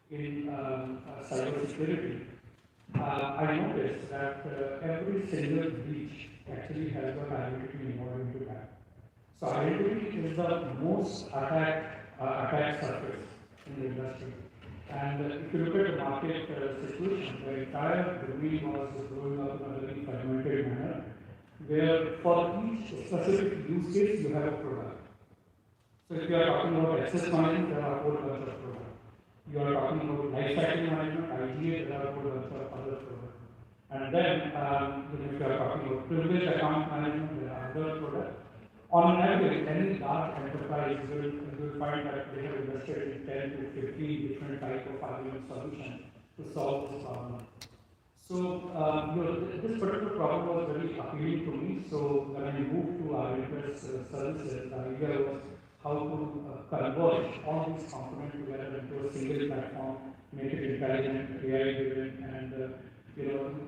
[SPEAKER 5] in cybersecurity, I noticed that every single breach actually has got identity involved into that. So identity is the most attack surface in the industry. And if you look at the market situation, the entire domain was growing up in a very fragmented manner, where for each specific use case you have a product. So if you are talking about access management, there are a whole bunch of products. You are talking about lifecycle management, IGA, there are a whole bunch of other products. And then, if you are talking about privileged account management, there are other products. On average, any large enterprise will find that they have invested in 10 to 15 different types of argument solutions to solve this problem. So, this particular problem was very appealing to me. So, when I moved to IFS services, the idea was how to converge all these components together into a single platform, make it intelligent, AI-driven, and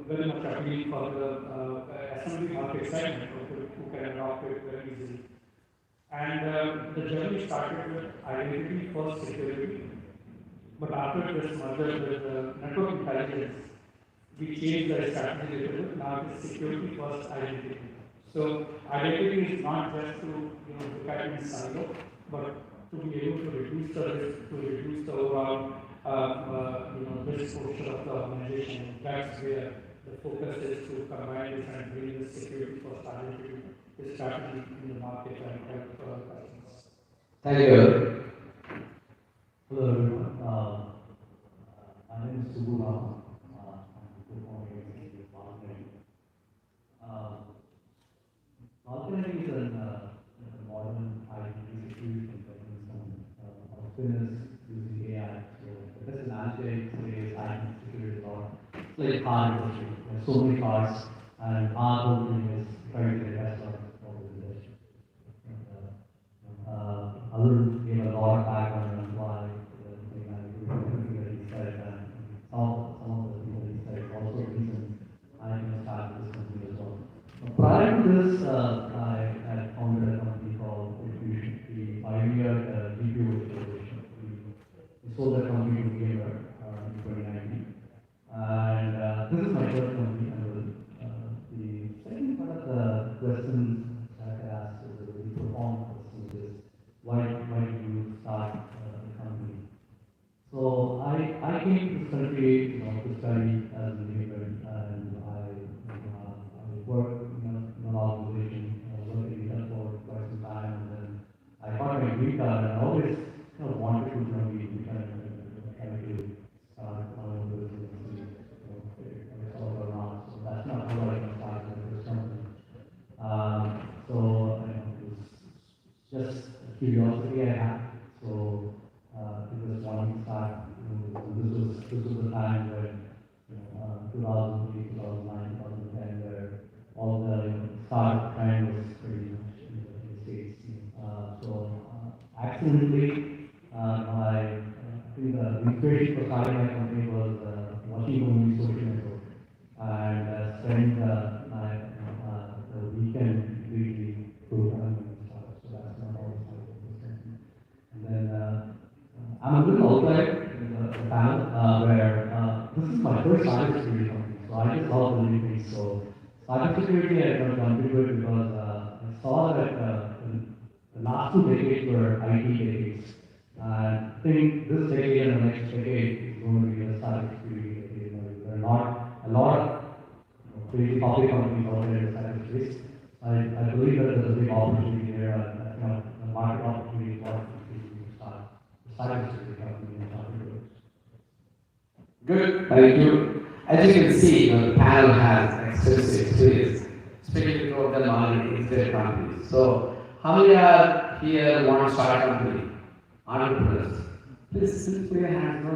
[SPEAKER 5] very much appealing for the assembly market segment who can adopt it very easily. And the journey started with identity first security, but after this merger with network intelligence, we changed the strategy a little bit. Now it is security first identity. So identity is not just to look at it in silo, but to be able to reduce the risk, to reduce the overall risk portion of the organization. That's where the focus is, to combine this and bring the security first identity strategy in the market and help customers.
[SPEAKER 9] Thank you. Hello everyone. My name is Subbu Ram. landscape space, IT security law. It's like car industry. There's so many cars, and our whole thing is trying to get the best out of the industry. Arun gave a lot of background on why the thing that he said, and some of the things that he said also reasons I started this company as well. Prior to this, I had founded a company called Infusion. We pioneered GPU integration. We sold that company to VMware in 2019. And this is my first company. And the second part of the questions that I asked is the profound question is why did you start the company? So I came to this country to study as an immigrant, and I worked in an organization, worked in India for quite some time, and then I got my green card, and I always wanted to be kind of start my own business. It's all around, so that's not how I started my first company. So it was just a curiosity I had. So it was wanting to start. This was the time when 2003, 2009, 2010, where all the startup trend was pretty much in the States. Accidentally, I think the inspiration for starting my company was watching the movie Social Network, and spending the weekend completely programming and stuff. So that's not how I started this company. And then I'm a little outlier in the panel where this is my first cybersecurity company, so I just love the new things. So cybersecurity I jumped into it because I saw that the last 2 decades were IT decades. I think this decade and the next decade is going to be a cybersecurity decade. There are a lot of crazy public companies out there in the cyberspace. I believe that there's a big opportunity there, and the market opportunity for to start a cybersecurity company and start to do it.
[SPEAKER 10] Good, thank you. As you can see, the panel has extensive experience, especially two of them are in internet companies. So, how many are here want to start a company? Entrepreneurs. Please put your hands. No,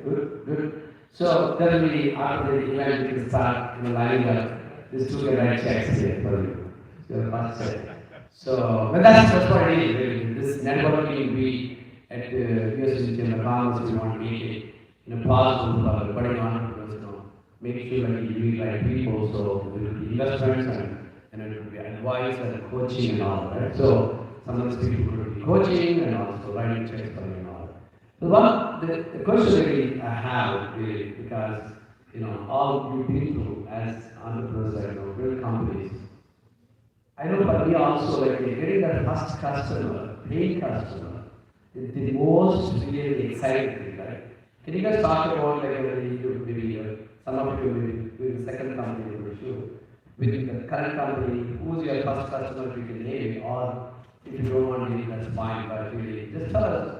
[SPEAKER 10] good, good. So, then we, after the event, we can start lining up. These two can write checks here for you. Your first check. So, but that's what it is. Really. This networking, we at the USICOC Chamber of Commerce, we want to make it plausible for budding entrepreneurs, make sure that you meet right people, so there will be investments and it will be advice and coaching and all that. So some of these people will be coaching and also writing checks for you and all that. So the question really I have is because all you people as entrepreneurs, build companies. I know for me also getting that first customer, paying customer, is the most really exciting thing, right? Can you guys talk about maybe some of you maybe with the second company for sure, with the current company, who's your first customer if you can name it, or if you don't want to name it, that's fine, but really just tell us,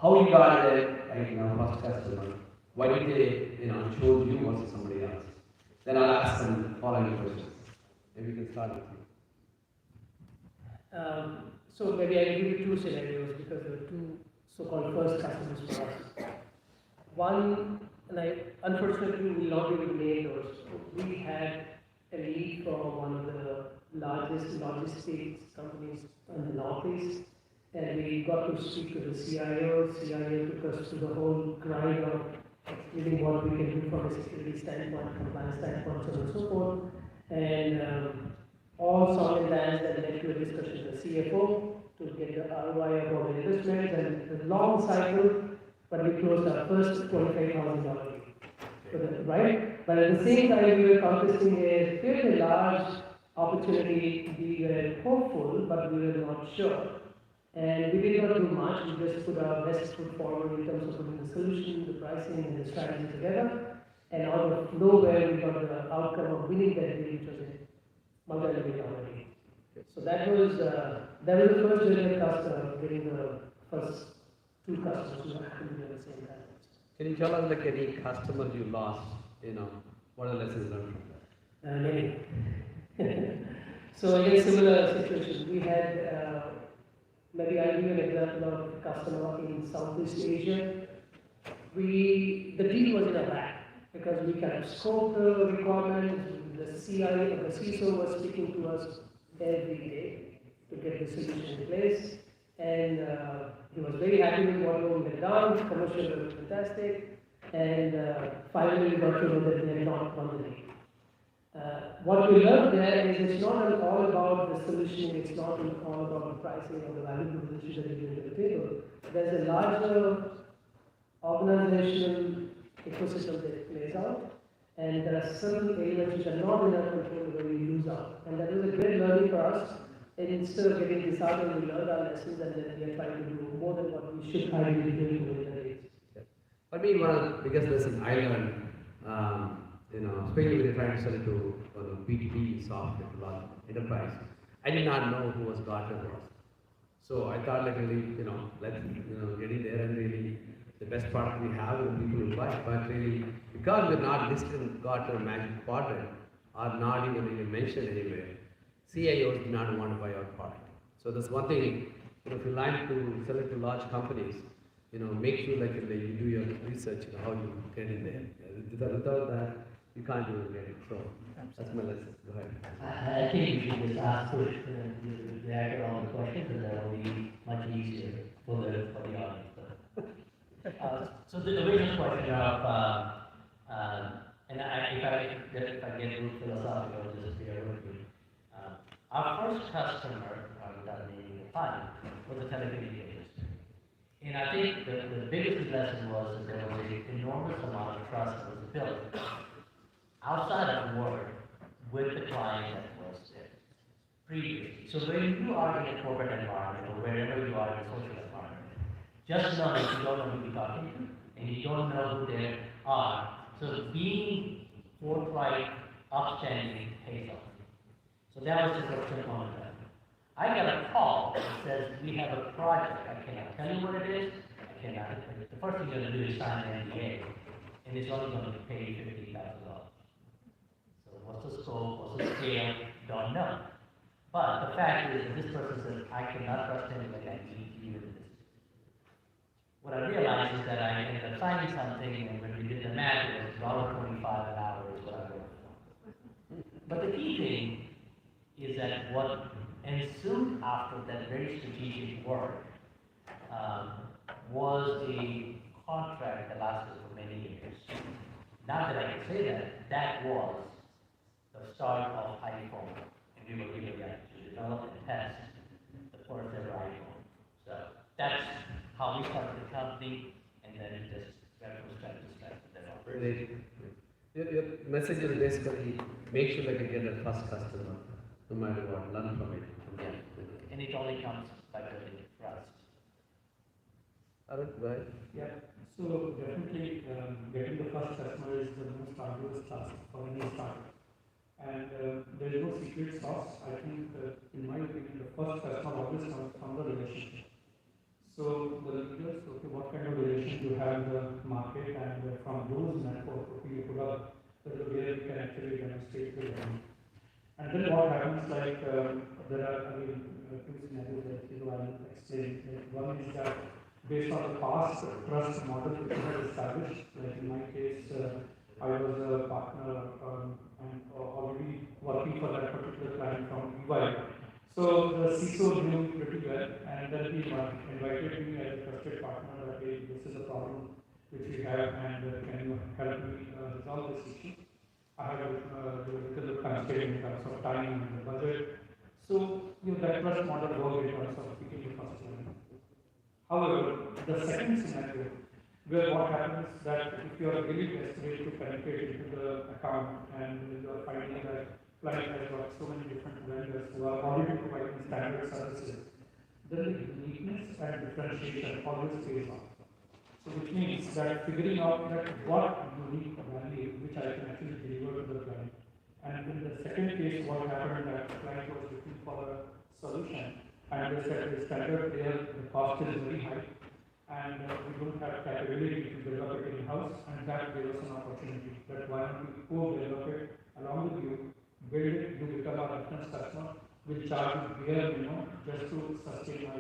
[SPEAKER 10] how you got it, first customer, why did they, choose you versus somebody else? Then I'll ask some following questions. Maybe we can start with you.
[SPEAKER 6] So maybe I'll give you 2 scenarios because there are 2 so-called first customers for us. One, and unfortunately will not be able to name those. We had a lead from one of the largest logistics companies in the Northeast, and we got to speak to the CIO. CIO took us to the whole grind of explaining what we can do from a security standpoint, compliance standpoint, so on and so forth. And all song and dance that led to a discussion with the CFO to get the ROI of all the investments, and a long cycle, but we closed our first $25,000, right? But at the same time, we were contesting a fairly large opportunity. We were hopeful, but we were not sure. And we did not do much. We just put our best foot forward in terms of putting the solution, the pricing, and the strategy together. And out of nowhere, we got the outcome of winning that deal, which was a multi-million-dollar deal. So that was the first genuine customer, getting the first 2 customers who happened to be at the same time.
[SPEAKER 10] Can you tell us any customers you lost? What are the lessons learned from that?
[SPEAKER 6] Many. So again, similar situation. We had maybe I'll give you an example of a customer in Southeast Asia. the deal was in a bag because we kind of scoped the requirements. The CIO, the CISO was speaking to us every day to get the solution in place, and he was very happy with what we had done. Commercial was fantastic, and finally we got to know that they had not won the deal. What we learned there is it's not all about the solution, it's not all about the pricing or the value proposition that you bring to the table. There's a larger organizational ecosystem that plays out, and there are certain elements which are not in our control where we lose out. And that was a great learning for us. And instead of getting disheartened, we learned our lessons, and then we are trying to do more than what we should ideally do to win the race.
[SPEAKER 10] For me, one of the biggest lessons I learned, especially when you're trying to sell it to B2B software to large enterprise, I did not know who was Gartner was. So I thought like really, let's get in there and really the best product we have and people will buy. But really, because we're not listed in Gartner Magic Quadrant or not even mentioned anywhere, CIOs do not want to buy our product. So that's one thing, if you like to sell it to large companies, make sure like you do your research, how you get in there. Without that, you can't even get it. So that's my lesson. Go ahead.
[SPEAKER 8] I think we should just ask Push to react to all the questions, and that will be much easier for the audience. So the original question of, and if I get a little philosophical, just bear with me. Our first customer, without naming the client, was the telecommunications. And I think the biggest lesson was that there was an enormous amount of trust that was built outside of work with the client that was there previously. So when you are in a corporate environment or wherever you are in a social environment, just know that you don't know who you're talking to and you don't know who they are. So being forthright, upstanding pays off. So that was just a quick moment. I got a call that says we have a project. I cannot tell you what it is. I cannot. The first thing you're going to do is sign an NDA, and it's only going to pay $50,000. So what's the scope? What's the scale? Don't know. But the fact is that this person says I cannot trust anybody. I need you in this. What I realized is that I ended up signing something, and when we did the math, it was $1.25 an hour is what I wrote for. But the key thing is that what ensued after that very strategic work was a contract that lasted for many years. Not that I can say that, that was the start of iPhone. And we were able to develop and test the first ever iPhone. So that's how we started the company, and then it just went from strength to strength.
[SPEAKER 10] Your message is basically make sure that you get a first customer, no matter what, learn from it.
[SPEAKER 8] Yeah. And it only comes by building trust.
[SPEAKER 10] Arun, go ahead.
[SPEAKER 11] Yeah, so definitely getting the first customer is the most arduous task for any startup. And there is no secret sauce. I think, in my opinion, the first customer always comes from the relationship. So the leaders, okay, what kind of relation you have in the market, and from those network, okay, you put up where you can actually demonstrate to them. And then what happens, like, there are, two scenarios that I'll explain. One is that based on the past trust model which we have established, like in my case, I was a partner and already working for that particular client from EY. So the CISO knew me pretty well, and then he invited me as a trusted partner that, hey, this is a problem which we have, and can you help me resolve this issue? I have a little constraint in terms of time and the budget. So that trust model worked in terms of picking the first one. However, the second scenario, where what happens that if you are really desperate to penetrate into the account and you are finding that client has got so many different vendors who are already providing standard services, then the uniqueness and differentiation always pays off. So which means that figuring out that what unique value which I can actually deliver to the client. And in the second case, what happened that the client was looking for a solution, and they said the standard there, the cost is very high, and we don't have capability to develop it in-house, and that gave us an opportunity that why don't we co-develop it along with you, build it, you become our reference customer, we'll charge you here, just to sustain my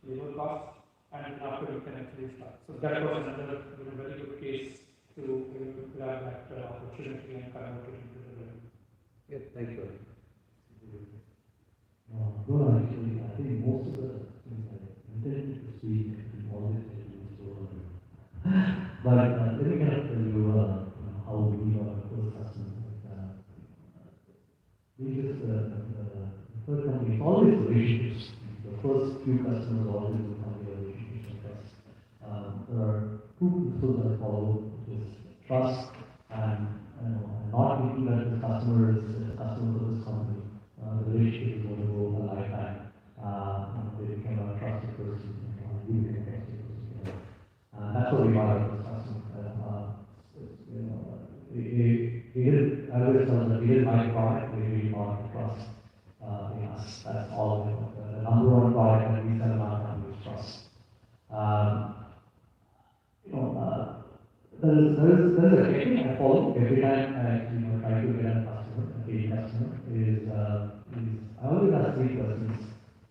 [SPEAKER 11] labor costs, and after we can actually start. So that was another very good case.
[SPEAKER 10] Thank you.
[SPEAKER 9] No, actually, I think most of the things I intended to speak in always but let me kind of tell you how we are first customers. We just, the third company, it's always relationships. The first few customers always become your relationships and trust. There are two principles that I follow, which is trust and not thinking that the customer is a customer of this company. The relationship is going to go a lifetime. They become a trusted person. You become a trusted person. That's what we want out of this customer. We didn't, I always tell them that we didn't buy a product, we really bought the trust in us. That's all of it. The number one product that we sell in our company is trust. There's a technique I follow every time I try to get a customer, a paying customer, is I always ask three questions.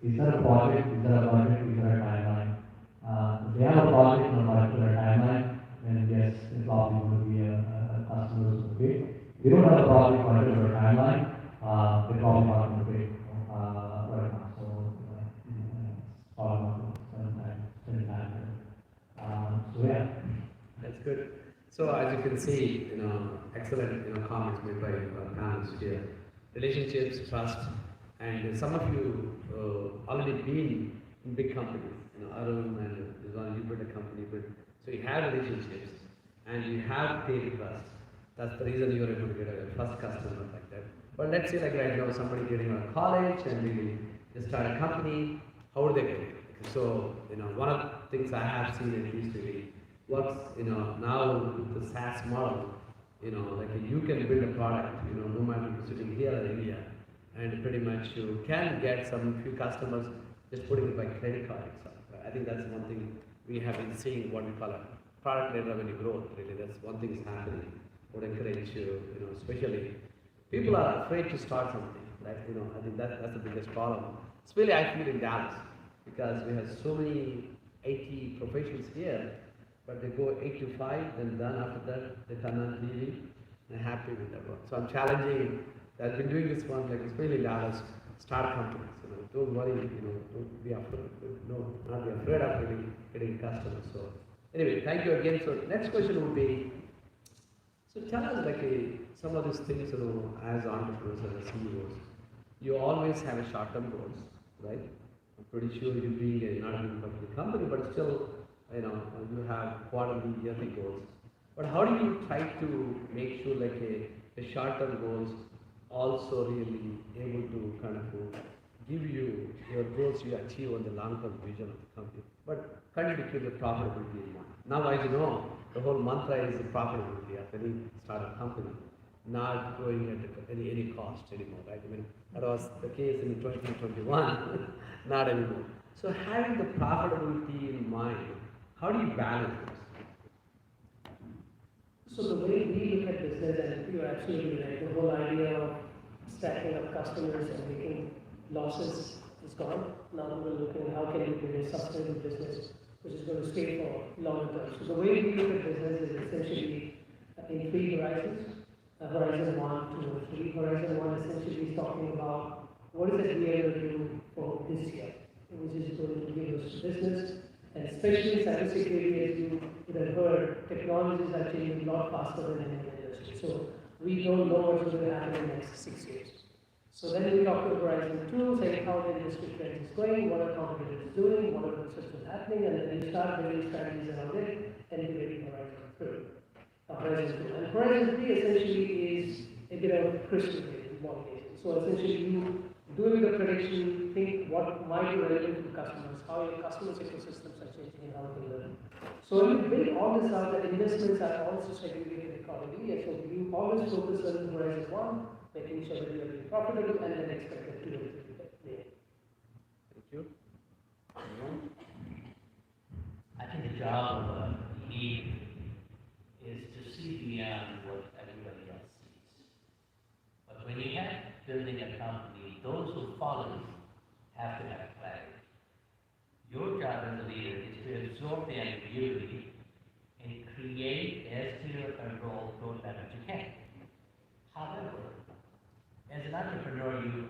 [SPEAKER 9] Is there a project? Is there a budget? Is there a timeline? If they have a project and a budget or a timeline, then yes, it's probably going to be a customer who's okay. If they don't have a project, budget, or a timeline, they're probably not going to pay right now. So, probably not going to spend time. So yeah.
[SPEAKER 10] That's good. So as you can see, excellent, comments made by panelists here. Relationships, trust, and some of you already been in big companies. Arun and Rizwan, you built a company, but so you have relationships and you have paid trust. That's the reason you're able to get a first customer like that. But let's say like right now somebody getting out of college and they start a company, how would they get it? So, one of the things I have seen at least really works, now with the SaaS model, like you can build a product, no matter if you're sitting here in India, and pretty much you can get some few customers just putting it by credit card itself. I think that's one thing we have been seeing, what we call a product-led revenue growth. Really, that's one thing is happening. Would encourage you, especially people are afraid to start something. Right? I think that's the biggest problem. Especially I feel in Dallas because we have so many IT professionals here, but they go 8 to 5, then done after that they turn on leaving. They're happy with that work. So I'm challenging. I've been doing this one, like especially in Dallas, start companies. Don't worry, don't be afraid. No, not be afraid of really getting customers. So anyway, thank you again. So next question would be, so tell us like some of these things, as entrepreneurs and as CEOs, you always have a short-term goals, right? I'm pretty sure you being not a public company, but still, you have quarterly, yearly goals. But how do you try to make sure like the short-term goals also really able to kind of give you your goals you achieve on the long-term vision of the company, but continue to keep the profitability in mind. Now, as you know, the whole mantra is the profitability of any startup company, not going at any cost anymore, right? I mean, that was the case in 2021, not anymore. So having the profitability in mind, how do you balance this?
[SPEAKER 6] So the way we look at business, and you're absolutely right, the whole idea of stacking up customers and making losses is gone. Now we're looking at how can we build a sustainable business which is going to stay for longer term. So the way we look at business is essentially in 3 horizons. Horizon 1, 2, and 3. Horizon 1 essentially is talking about what is it we are going to do for this year, which is going to give us business. And especially cybersecurity, as you would have heard, technologies are changing a lot faster than any other industry. So we don't know what's going to happen in the next 6 years. So then we talk to Horizon 2, saying how the industry trend is going, what are competitors doing, what are the systems happening, and then you start building strategies around it and you get Horizon 3. Horizon 2. And Horizon 3 essentially is a bit of crystal ball modeling. So essentially you doing the prediction, think what might be relevant to customers, how your customers' ecosystems are changing and how they learn. So when you build all this out, the investments are also segregated accordingly. And so you always focus on Horizon 1, making sure that you are being profitable and then expect it to be there.
[SPEAKER 10] Thank you.
[SPEAKER 8] I think the job of a leader is to see beyond what everybody else sees. But when you have building a company, those who follow you have to have clarity. Your job as a leader is to absorb the ambiguity and create as clear a control roadmap as you can. However, as an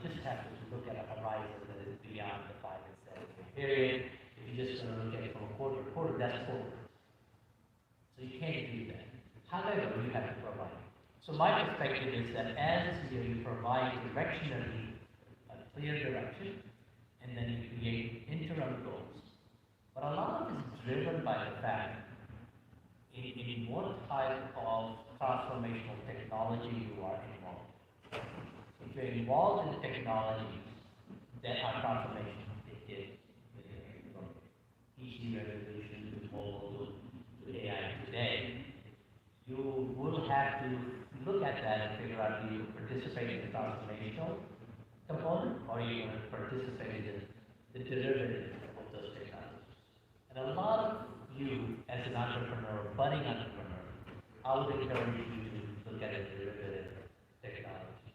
[SPEAKER 8] just have to look at a horizon that is beyond the 5 and 7 year period. If you're just going to look at it from quarter to quarter, that's forward. So you can't do that. However, you have to provide. So my perspective is that as you provide directionally a clear direction, and then you create interim goals. But a lot of it is driven by the fact in what type of transformational technology you are involved. If you're involved in technologies that are transformational, from PC revolution to mobile to AI today, you will have to look at that and figure out do you participate in the transformational component or are you going to participate in the derivative of those technologies. And a lot of you as an entrepreneur, budding entrepreneur, I would encourage you to look at a derivative technology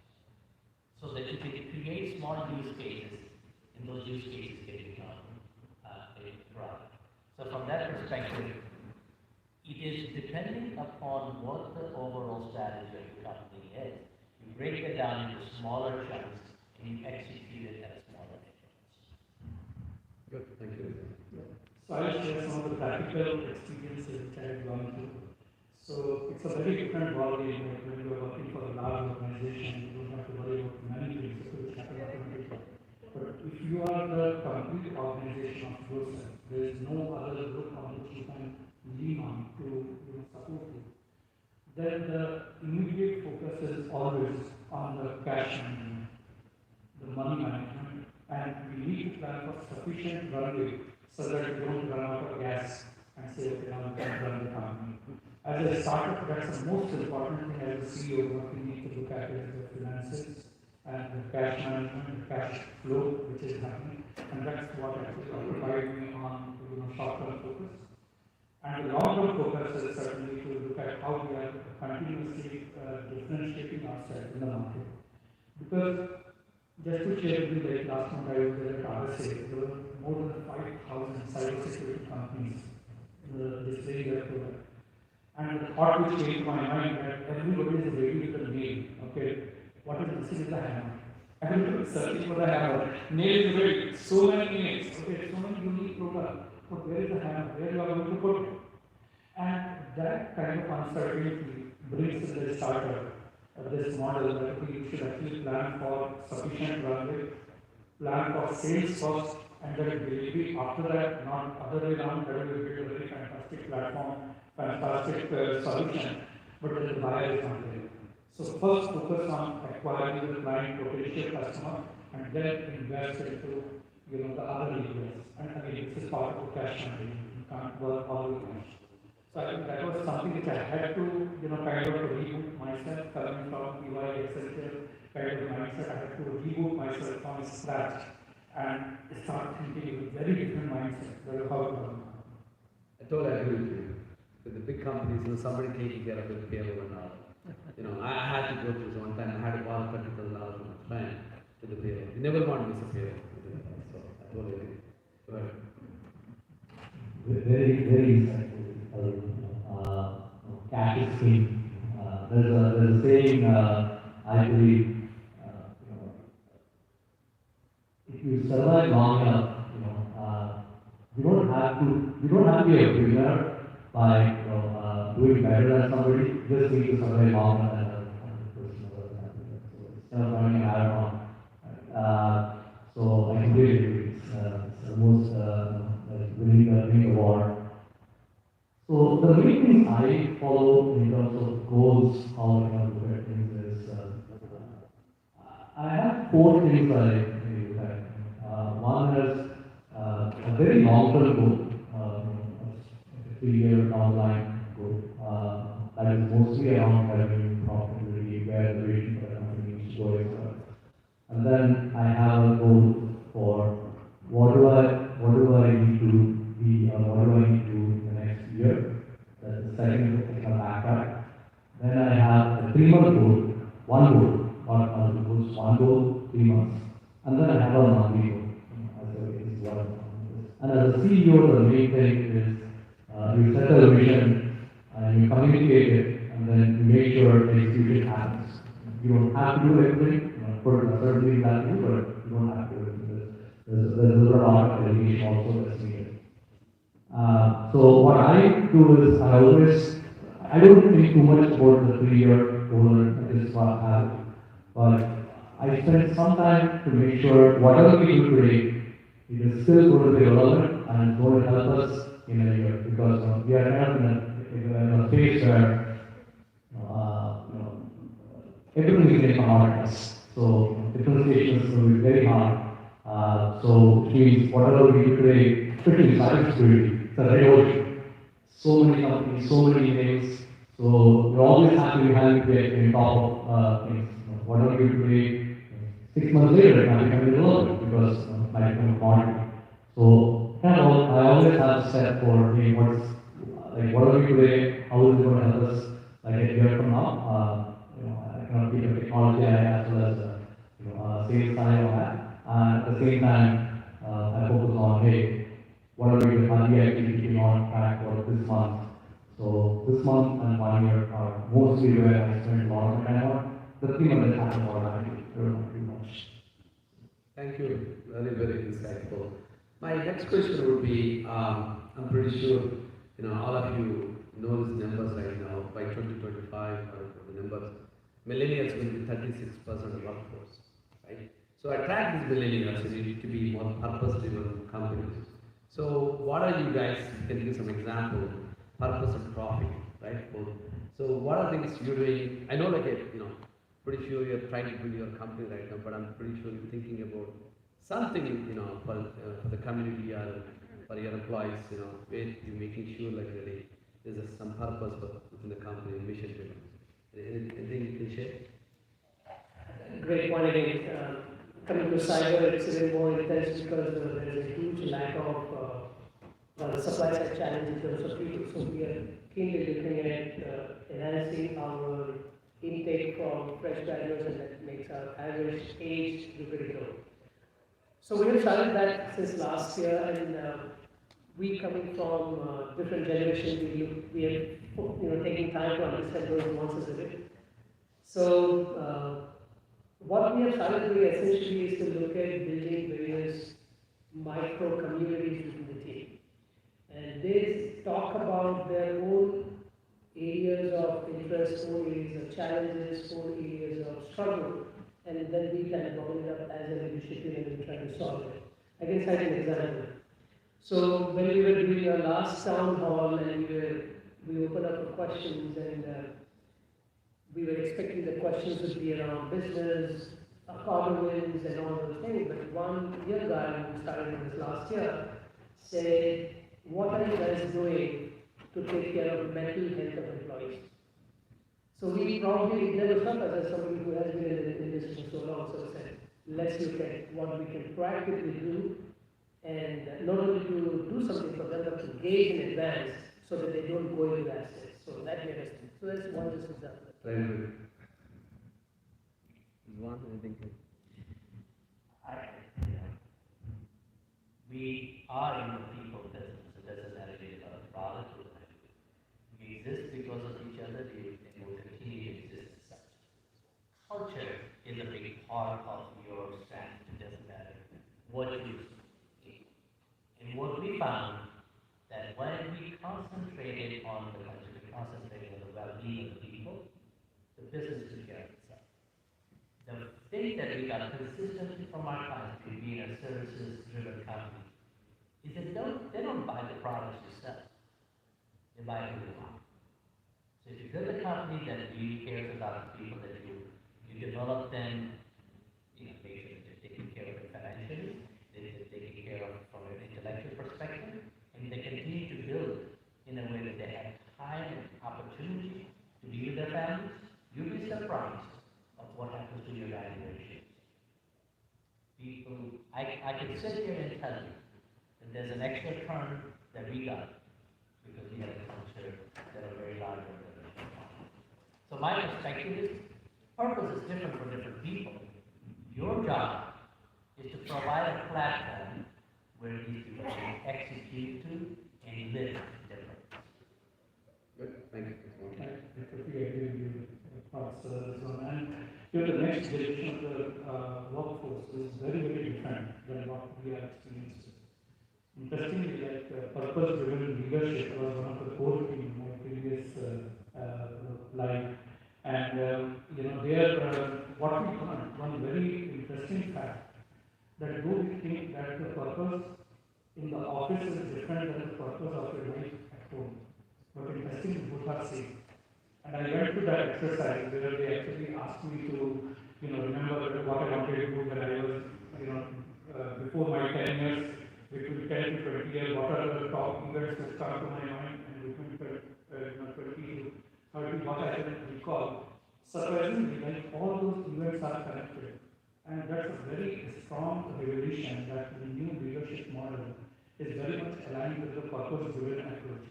[SPEAKER 8] so that you can create small use cases and those use cases can become a product. So from that perspective, it is depending upon what the overall strategy of the company is. You break it down into smaller chunks and you execute it at a smaller chunks.
[SPEAKER 10] Good, thank you.
[SPEAKER 11] So I'll share some of the practical experiences which I have gone through. So it's a very different ballgame when you are working for a large organization. You don't have to worry about many things which happen automatically. But if you are the complete organization of yourself, there is no other group on which you can lean on to support you. Then the immediate focus is always on the cash management, the money management, and we need to plan for sufficient runway so that you don't run out of gas and say, okay, now we can run the company. As a startup, that's the most important thing as a CEO, what we need to look at is the finances and the cash management, the cash flow which is happening, and that's what actually occupied me on short-term focus. And the long-term focus is certainly to look at how we are continuously differentiating ourselves in the market. Because just to share with you, like last month I was there at RSA, there were more than 5,000 cybersecurity companies displaying their product. And the thought which came to my mind that everybody is ready with the nail. Okay, what is missing is the hammer. Everybody is searching for the hammer. Nail is ready. So many nails. Okay, so many unique products. But where is the hammer? Where you are going to put it? And that kind of uncertainty brings in the startup this model that we should actually plan for sufficient runway, plan for sales first, and then delivery after that, not other way around, that will build a very fantastic platform, fantastic solution, but then the buyer is not there. So first focus on acquiring the client potential customer and then invest into the other areas. And again, this is part of the cash management. You can't work all the cash. So I think that was something which I had to, kind of reboot myself, coming from EY Accenture kind of mindset. I had to reboot myself from scratch and start thinking with a very different mindset. That is how it was.
[SPEAKER 10] I totally agree with you. With the big companies, somebody taking care of the payroll and all. I had to go through this one time. I had to borrow $30,000 from my friend to the payroll. You never want to miss a payroll. So I totally agree. Go ahead.
[SPEAKER 9] Very, very insightful. Cash is king. There's a saying, I believe, if you survive long enough, you don't have to be a beginner by doing better than somebody. You just need to survive long enough than a person or something. So instead of running a marathon, so I completely agree. It's almost like winning the war. So the main thing I follow in terms of goals, how I look at things is, I have 4 things I look at. One is a very long-term goal, a 3-year downline goal. That is mostly around revenue, profitability, where the vision for the company needs to go, etc. And then I have a goal for what do I need to be, or what do I need to do in the next year. That's the second thing I'll backtrack. Then I have a 3-month goal, one goal, or multiple goals, one goal, 3 months. And then I have a monthly goal. And as a CEO, the main thing is you set a vision and you communicate it, and then you make sure the execution happens. you don't have to do everything, for certain things that you do, but you don't have to do it. There's a lot of delegation also that's needed. So what I do is I don't think too much about the 3-year goal and this what I have, but I spend some time to make sure whatever we do today, it is still going to be relevant and going to help us in a year, because we are kind of in a phase where everything is getting commoditized. So differentiation is going to be very hard. So which means whatever we do today, especially cybersecurity, it's a red ocean. So many companies, so many names. So we always have to be having to be on top of things. Whatever we do today, 6 months later, it might become irrelevant because it might become a commodity. So kind of, I always have a step for hey, what are we today? How is it going to help us like a year from now? I kind of keep a technology as well as sales side on that. And at the same time, I focus on hey, what are we actually keeping on track for this month? So this month and 1 year are mostly where I spend a lot of time on. The 3 months that happen automatically, not too much.
[SPEAKER 10] Thank you. Very, very insightful. My next question would be, I'm pretty sure, all of you know these numbers right now. By 2025, the numbers, millennials will be 36% of the workforce, right? So attract these millennials, you need to be more purpose-driven companies. So what are you guys, can give some example, purpose and profit, right? So what are things you're doing? I know pretty sure you're trying to build your company right now, but I'm pretty sure you're thinking about something, for the community or for your employees, where you're making sure like really there's some purpose within the company, mission driven. Anything you can share?
[SPEAKER 6] Great point again. Coming to cyber, it's even more intense because there is a huge lack of supply side challenge in terms of people. So we are keenly looking at enhancing our intake from fresh graduates, and that makes our average age very low. So we have started that since last year, and we coming from different generations, we are taking time to understand those nuances a bit. So what we have started doing essentially is to look at building various micro communities within the team, and they talk about their own areas of interest, own areas of challenges, own areas of struggle, and then we kind of bubble it up as a leadership team and we try to solve it. I can cite an example. So when we were doing our last town hall and we opened up for questions, and we were expecting the questions would be around business, quarter wins and all those things, but one young guy who started in this last year said, what are you guys doing to take care of mental health of employees? So we probably never struck us as somebody who has been in this for so long, so we said, let's look at what we can practically do, and not only to do something for them, but to gauge in advance so that they don't go into that state. So that made us think. So that's one just example.
[SPEAKER 10] Very good. One, anything?
[SPEAKER 8] We are in the people business. It doesn't matter if it's a product or not. We exist because of each other, and will continue to exist as such. Culture is a big part of your strategy. It doesn't matter what you do. And what we found, that when we concentrated on the culture, we concentrated on the well-being of the people, the business took care of itself. The thing that we got consistently from our clients to being a services-driven company is that they don't buy the products you sell. They buy who you are. So if you build a company that really cares about the people that you develop them, make sure that they're taken care of financially, they're taken care of from an intellectual perspective, and they continue to build in a way that they have time and opportunity to be with their families, you'll be surprised of what happens to your valuations. People, I can sit here and tell you that there's an extra turn that we got because we had a culture that are very large organizations. So my perspective is, purpose is different for different people. Your job is to provide a platform where these people can execute to and live different.
[SPEAKER 10] Good, thank you.
[SPEAKER 11] I totally agree with you. And the next generation of the workforce is very, very different than what we are experiencing. Interestingly, like purpose-driven leadership was one of the core themes in my previous life, and there what we learned, one very interesting fact, that though we think that the purpose in the office is different than the purpose of your life at home, but interestingly both are same. And I went to that exercise where they actually asked me to, remember what I wanted to do when I was, before my 10 years, between 10 to 20 years, what are the top events that come to my mind, and between 20 to 30, what I can recall. Surprisingly, like all those events are connected. And that's a very strong revelation that the new leadership model is very much aligned with the purpose-driven approach.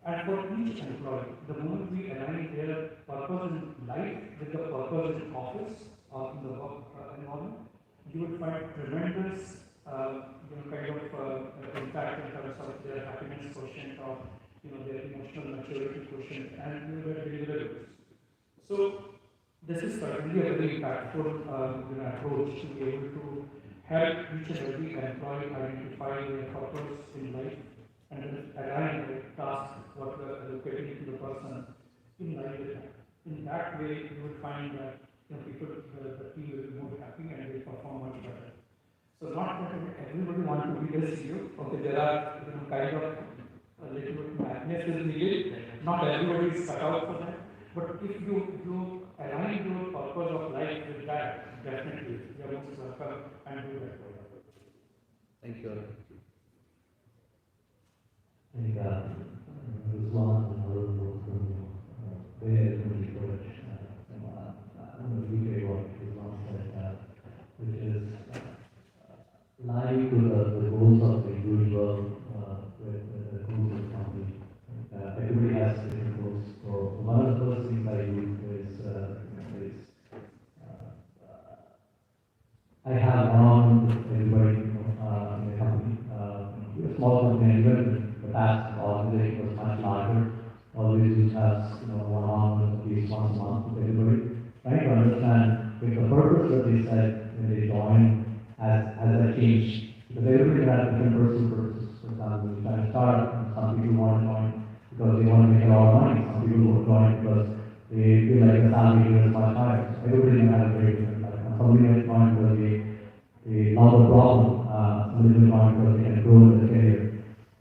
[SPEAKER 11] And for each employee, the moment we align their purpose in life with the purpose in office or in the work environment, you will find tremendous impact in terms of their happiness quotient or their emotional maturity quotient and their deliverables. So this is certainly a very impactful approach to be able to help each and every employee identify their purpose in life and then align the task what we are allocating to the person in line with that. In that way, you will find that people, the team will be more happy and they perform much better. So not that everybody wants to be the CEO. Okay, there are kind of a little bit madness is needed. Not everybody is cut out for that. But if you align your purpose of life with that, definitely you are most welcome and do that.
[SPEAKER 10] Thank you.
[SPEAKER 9] I think Ruslan and other folks very encouraged. I'm going to reiterate what Ruslan said, which is lying to the goals of the individual with the goals of the company. Everybody has different goals. So one of the first things I do is I have one with everybody in the company. We're a small company, and even in the past, the organization was much larger. Always used to have one-on-one at least once a month with everybody, trying to understand if the purpose that they said when they joined has that changed. Because everybody has different personal purposes. For example, when you try to start, some people want to join because they want to make a lot of money. Some people will join because they feel like the salary here is much higher. So everybody has a very different life. And somebody might join because they love the problem. Somebody will join because they can grow in their career.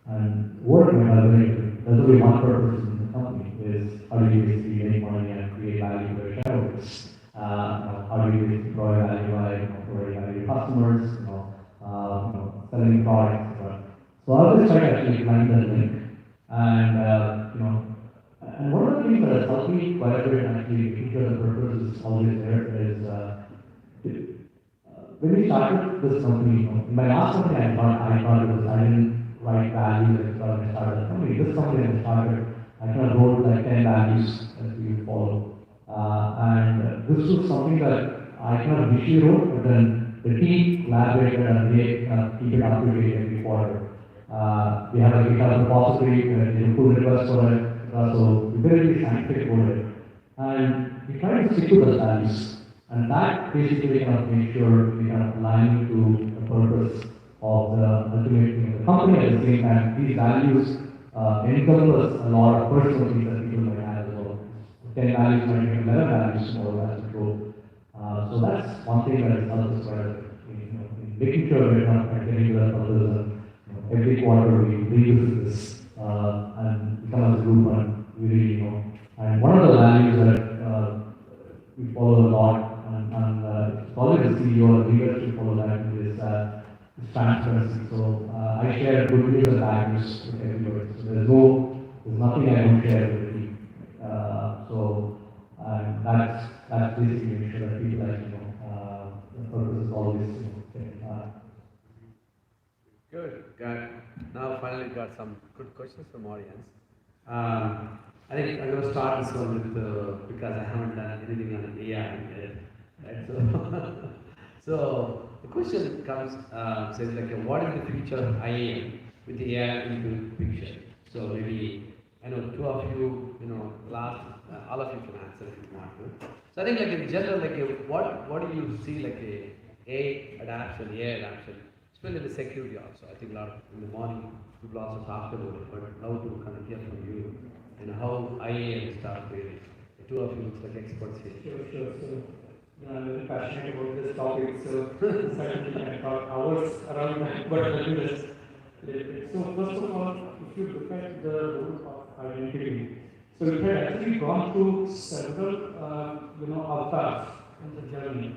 [SPEAKER 9] And work might have very different. There's only one purpose in the company is how do you basically make money and create value for your shareholders. How do you basically provide value by providing value to customers, selling products, etc. So I was just trying to actually find that link. And and one of the things that has helped me quite a bit and actually making sure the purpose is always there is when we started this company, in my last company I thought it was I didn't write values when I started the company. This company I started, I kind of wrote like 10 values that we follow. And this was something that I kind of visually wrote, but then the team collaborated and they kind of keep it up to date every quarter. We have a GitHub repository where they pull requests for it, so we very scientific about it. And we try to stick to the values. And that basically kind of makes sure we kind of align to the purpose of the ultimate thing of the company. At the same time, these values encompass a lot of personal things that people might have as well. 10 values might become 11 values tomorrow as we grow. So that's one thing that has helped us quite a bit in making sure we're not getting to that purpose. Every quarter we revisit this and we come as a group and we really know. And one of the values that we follow a lot, and probably the CEO or the leader should follow that, is transparency. So I share good news and bad news with everybody. So there's nothing I don't share with the team. That's basically make sure that people the purpose is always
[SPEAKER 10] Good. Now finally got some good questions from audience. I think I'm going to start this one with because I haven't done anything on AI yet. Right? So the question comes says like, what is the future of IAM with the AI into picture? So maybe I know two of you, last, all of you can answer if you want to. So I think like in general, like what do you see like AI adoption, especially the security also. I think a lot of, in the morning, people also talked about it, but now to kind of hear from you, how IA and stuff really. The two of you looks like experts here.
[SPEAKER 11] Sure. So, I'm very passionate about this topic, so certainly can talk hours around that, but let me just so first of all, if you look at the role of identity, so it had actually gone through several, avatars in the journey.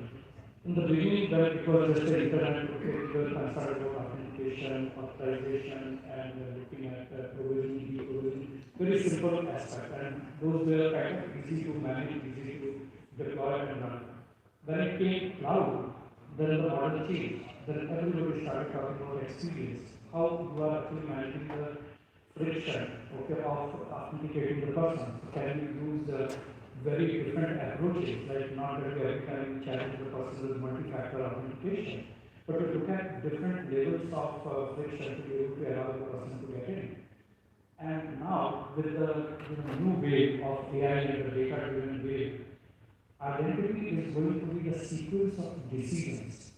[SPEAKER 11] In the beginning, that it was just the internet, okay, people concerned about authentication, authorization, and looking at provisioning, deprovisioning, very simple aspect, and those were kind of easy to manage, easy to deploy and run. When it came cloud, then the model changed. Then everybody started talking about experience. How you are actually managing the friction, okay, of authenticating the person. So can you use very different approaches, like not that every time you challenge the person with multi-factor authentication, but to look at different levels of friction to be able to allow the person to get in. And now, with the new wave of AI and the data-driven wave, identity is going to be a sequence of decisions.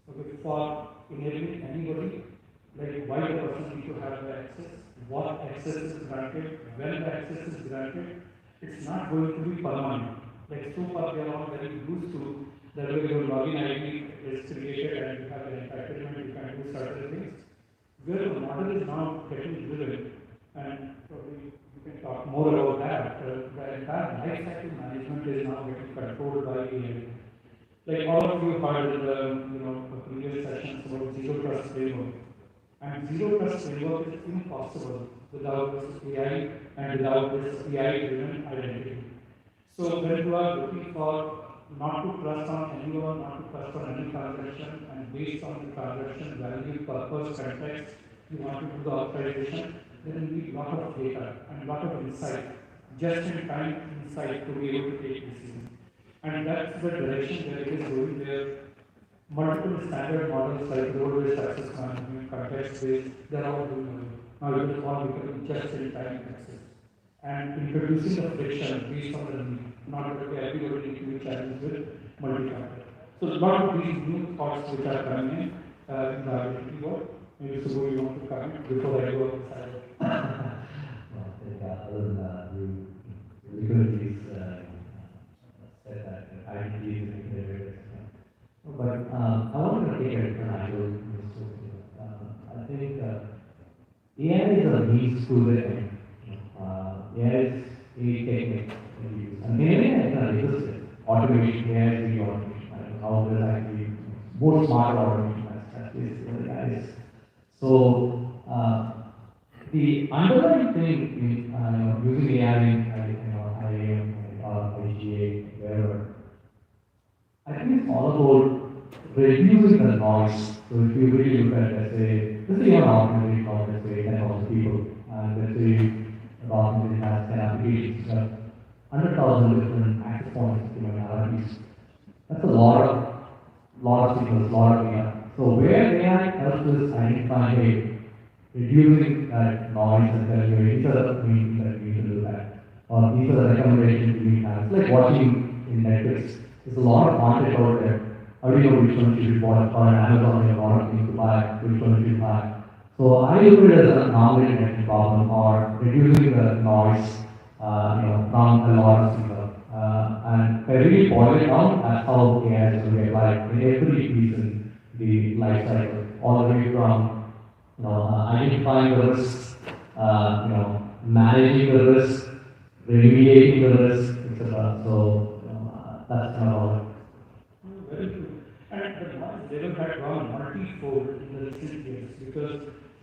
[SPEAKER 11] Okay, for enabling anybody, like why the person need to have the access, what access is granted, when the access is granted, it's not going to be permanent. Like so far, we are all very used to that way your login ID is created and you have an entitlement, you can do certain things. Where the model is now getting driven, and probably we can talk more about that. The entire life cycle management is now getting controlled by AI. Like all of you heard in the previous sessions about zero trust framework. And zero trust framework is impossible without this AI and without this AI-driven identity. So when you are looking for not to trust on anyone, not to trust on any transaction, and based on the transaction value, purpose, context, you want to do the authorization, then you need a lot of data and a lot of insight, just-in-time insight to be able to take decisions. And that's the direction where it is going, where multiple standard models like role-based access management, context-based, they're all doing away. Now it is all becoming just-in-time access. And introducing the friction based on the need, not that everybody needs to be challenged with multi-factor. So a lot of these new thoughts which are coming in the identity world. Maybe Subbu, you want to comment before I go outside?
[SPEAKER 9] I think other than that, you could said that identity is integrated. But I wanted to take a different angle. I think AI is a means to the end. AI is a technique that we use. And AI can exist. Automation, AI is the automation. How there's actually more smart automation as AI is. So the underlying thing in using AI in IAM or IGA, wherever, I think it's all about reducing the noise. So if you really look at, let's say you have an organization of, let's say, 10,000 people, and let's say the organization has 10 applications, 100,000 different access points, hierarchies. That's a lot of signals, a lot of data. So where AI helps us identify, hey, reducing that noise and telling you, these are the things that we need to do that. Or these are the recommendations we have. It's like watching in Netflix. There's a lot of content out there. How do you know which one you should watch? Or on Amazon, you have a lot of things to buy, which one you should buy. So I look at it as an anomaly detection problem or reducing the noise from a lot of signals. And if I really boil it down, that's how AI is going to be applied in every piece in the life cycle, all the way from identifying the risks, managing the risk, remediating the risk, etc. So that's kind of all.
[SPEAKER 11] Very true. And the noise level had gone multi-fold in the recent years because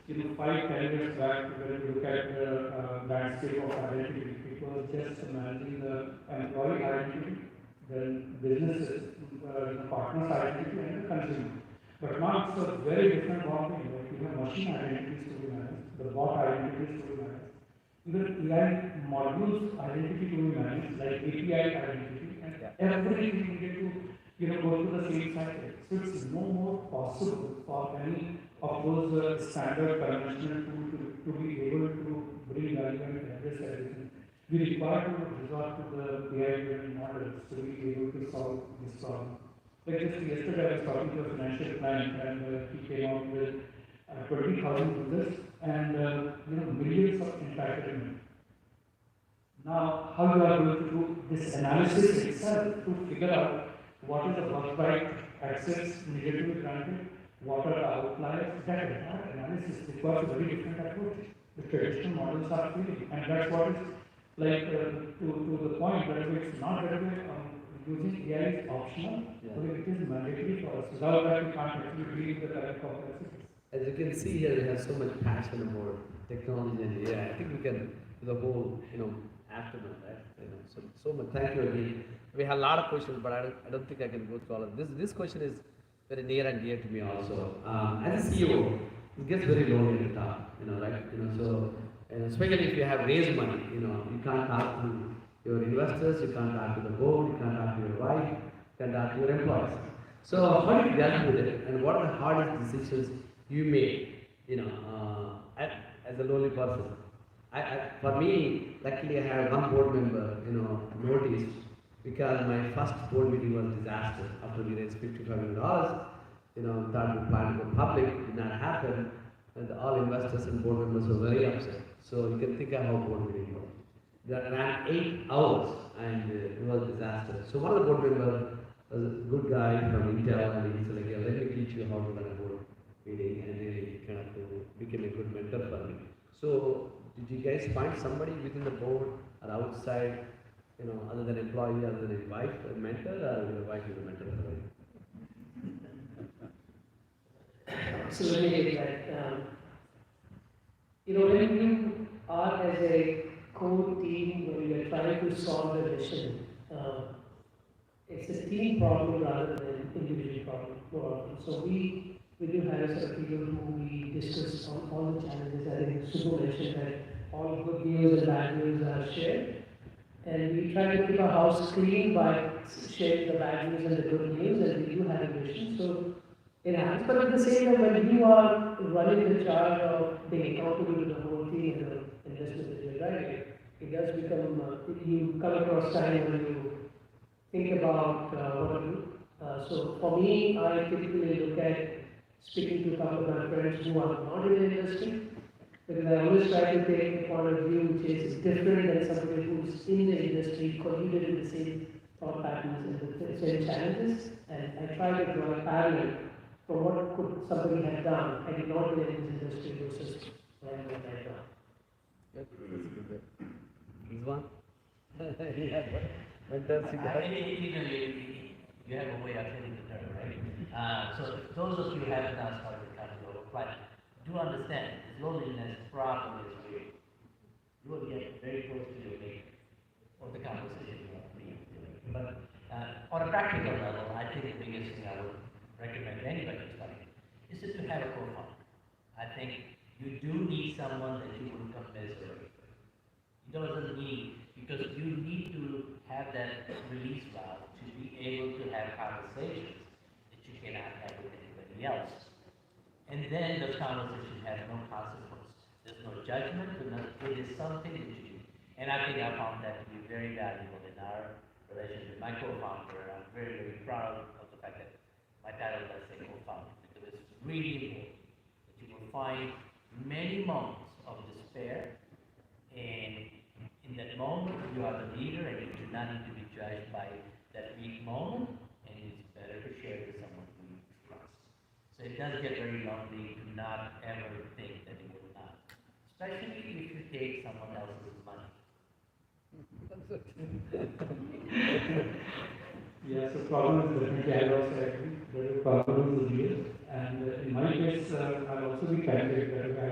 [SPEAKER 11] 5-10 years back, when you look at the landscape of identity, it was just managing the employee identity, then businesses, partners identity, and the consumer. But now it's a very different ballgame. Like you have machine identities to be managed, the bot identities to be managed, even AI modules identity to be managed, like API identity, and everything needed to go through the same cycle. So it's no more possible for any of those standard conventional tools to be able to bring value and address everything, we require to resort to the AI-driven models to be able to solve this problem. Like just yesterday, I was talking to a financial client, and he came out with 20,000 users and millions of interactive. Now, how you are going to do this analysis itself to figure out what is the birthright access needed to be granted, what are the outliers, that entire analysis requires a very different approach. The traditional models are failing, and that's what is like to the point that it's not that way, using AI is optional, but it is mandatory for us. Without that, we can't actually deal with the current complexities.
[SPEAKER 10] As you can see here, we have so much passion about technology and AI. I think we can do the whole, afternoon, right? So much. Thank you again. We have a lot of questions, but I don't think I can go through all of this. This question is very near and dear to me also. As a CEO, it gets very lonely at the top, right? So especially if you have raised money, you can't talk to your investors, you can't talk to the board, you can't talk to your wife, you can't talk to your employees. So how do you deal with it, and what are the hardest decisions you made, as a lonely person? For me, luckily I have one board member, noticed, because my first board meeting was disaster. After we raised $5,500, thought we planned to go public, did not happen, and all investors and board members were very upset. So you can think of how board meeting was. That ran 8 hours, and it was a disaster. So one of the board members was a good guy from Intel, and he said, like, let me teach you how to run a board meeting, and really kind of became a good mentor for me. So did you guys find somebody within the board or outside, other than employee, other than a wife, a mentor, or your wife is a mentor for you?
[SPEAKER 6] So let me take that. When you are as a core team, when you are trying to solve a mission, it's a team problem rather than individual problem. So we do have a set of people who we discuss on all the challenges. I think Subbu mentioned that all good news and bad news are shared. And we try to keep our house clean by sharing the bad news and the good news, and we do have a mission. So it happens, but at the same time, when you are running the charge of being accountable to the whole team and the investment that you're driving, it does become, you come across time when you think about what to do. So for me, I typically look at speaking to a couple of my friends who are not in the industry, because I always try to take a point of view which is different than somebody who's in the industry, colluded in the same thought patterns and the same challenges, and I try to draw a parallel for what could somebody have done had he not been in this industry versus what I have done.
[SPEAKER 10] Good. This one? Yeah,
[SPEAKER 8] you have a way of hitting the nerve, right? So those of you who haven't now started the kind of global plan, do understand this loneliness problem is real. You will get very close to your mate or the conversation you want to be doing. But on a practical level, I think the biggest thing I would recommend to anybody starting is just to have a co-founder. I think you do need someone that you will commiserate. It doesn't need, because you need to have that release valve to be able to have conversations that you cannot have with anybody else. And then those conversations have no consequence. There's no judgment, it is something that you do. And I think I found that to be very valuable in our relationship. My co-founder, I'm very, very proud of the fact that my title is a co-founder, because it's really important that you will find many moments of despair, and in that moment you are the leader and you do not need to be judged by that weak moment, and it's better to share with someone who you trust. So it does get very lonely to not ever think that it will not, especially if you take someone else's money.
[SPEAKER 11] Yes, the problem is definitely, I also agree, the problem is real. And in my case, I'll also be candid that I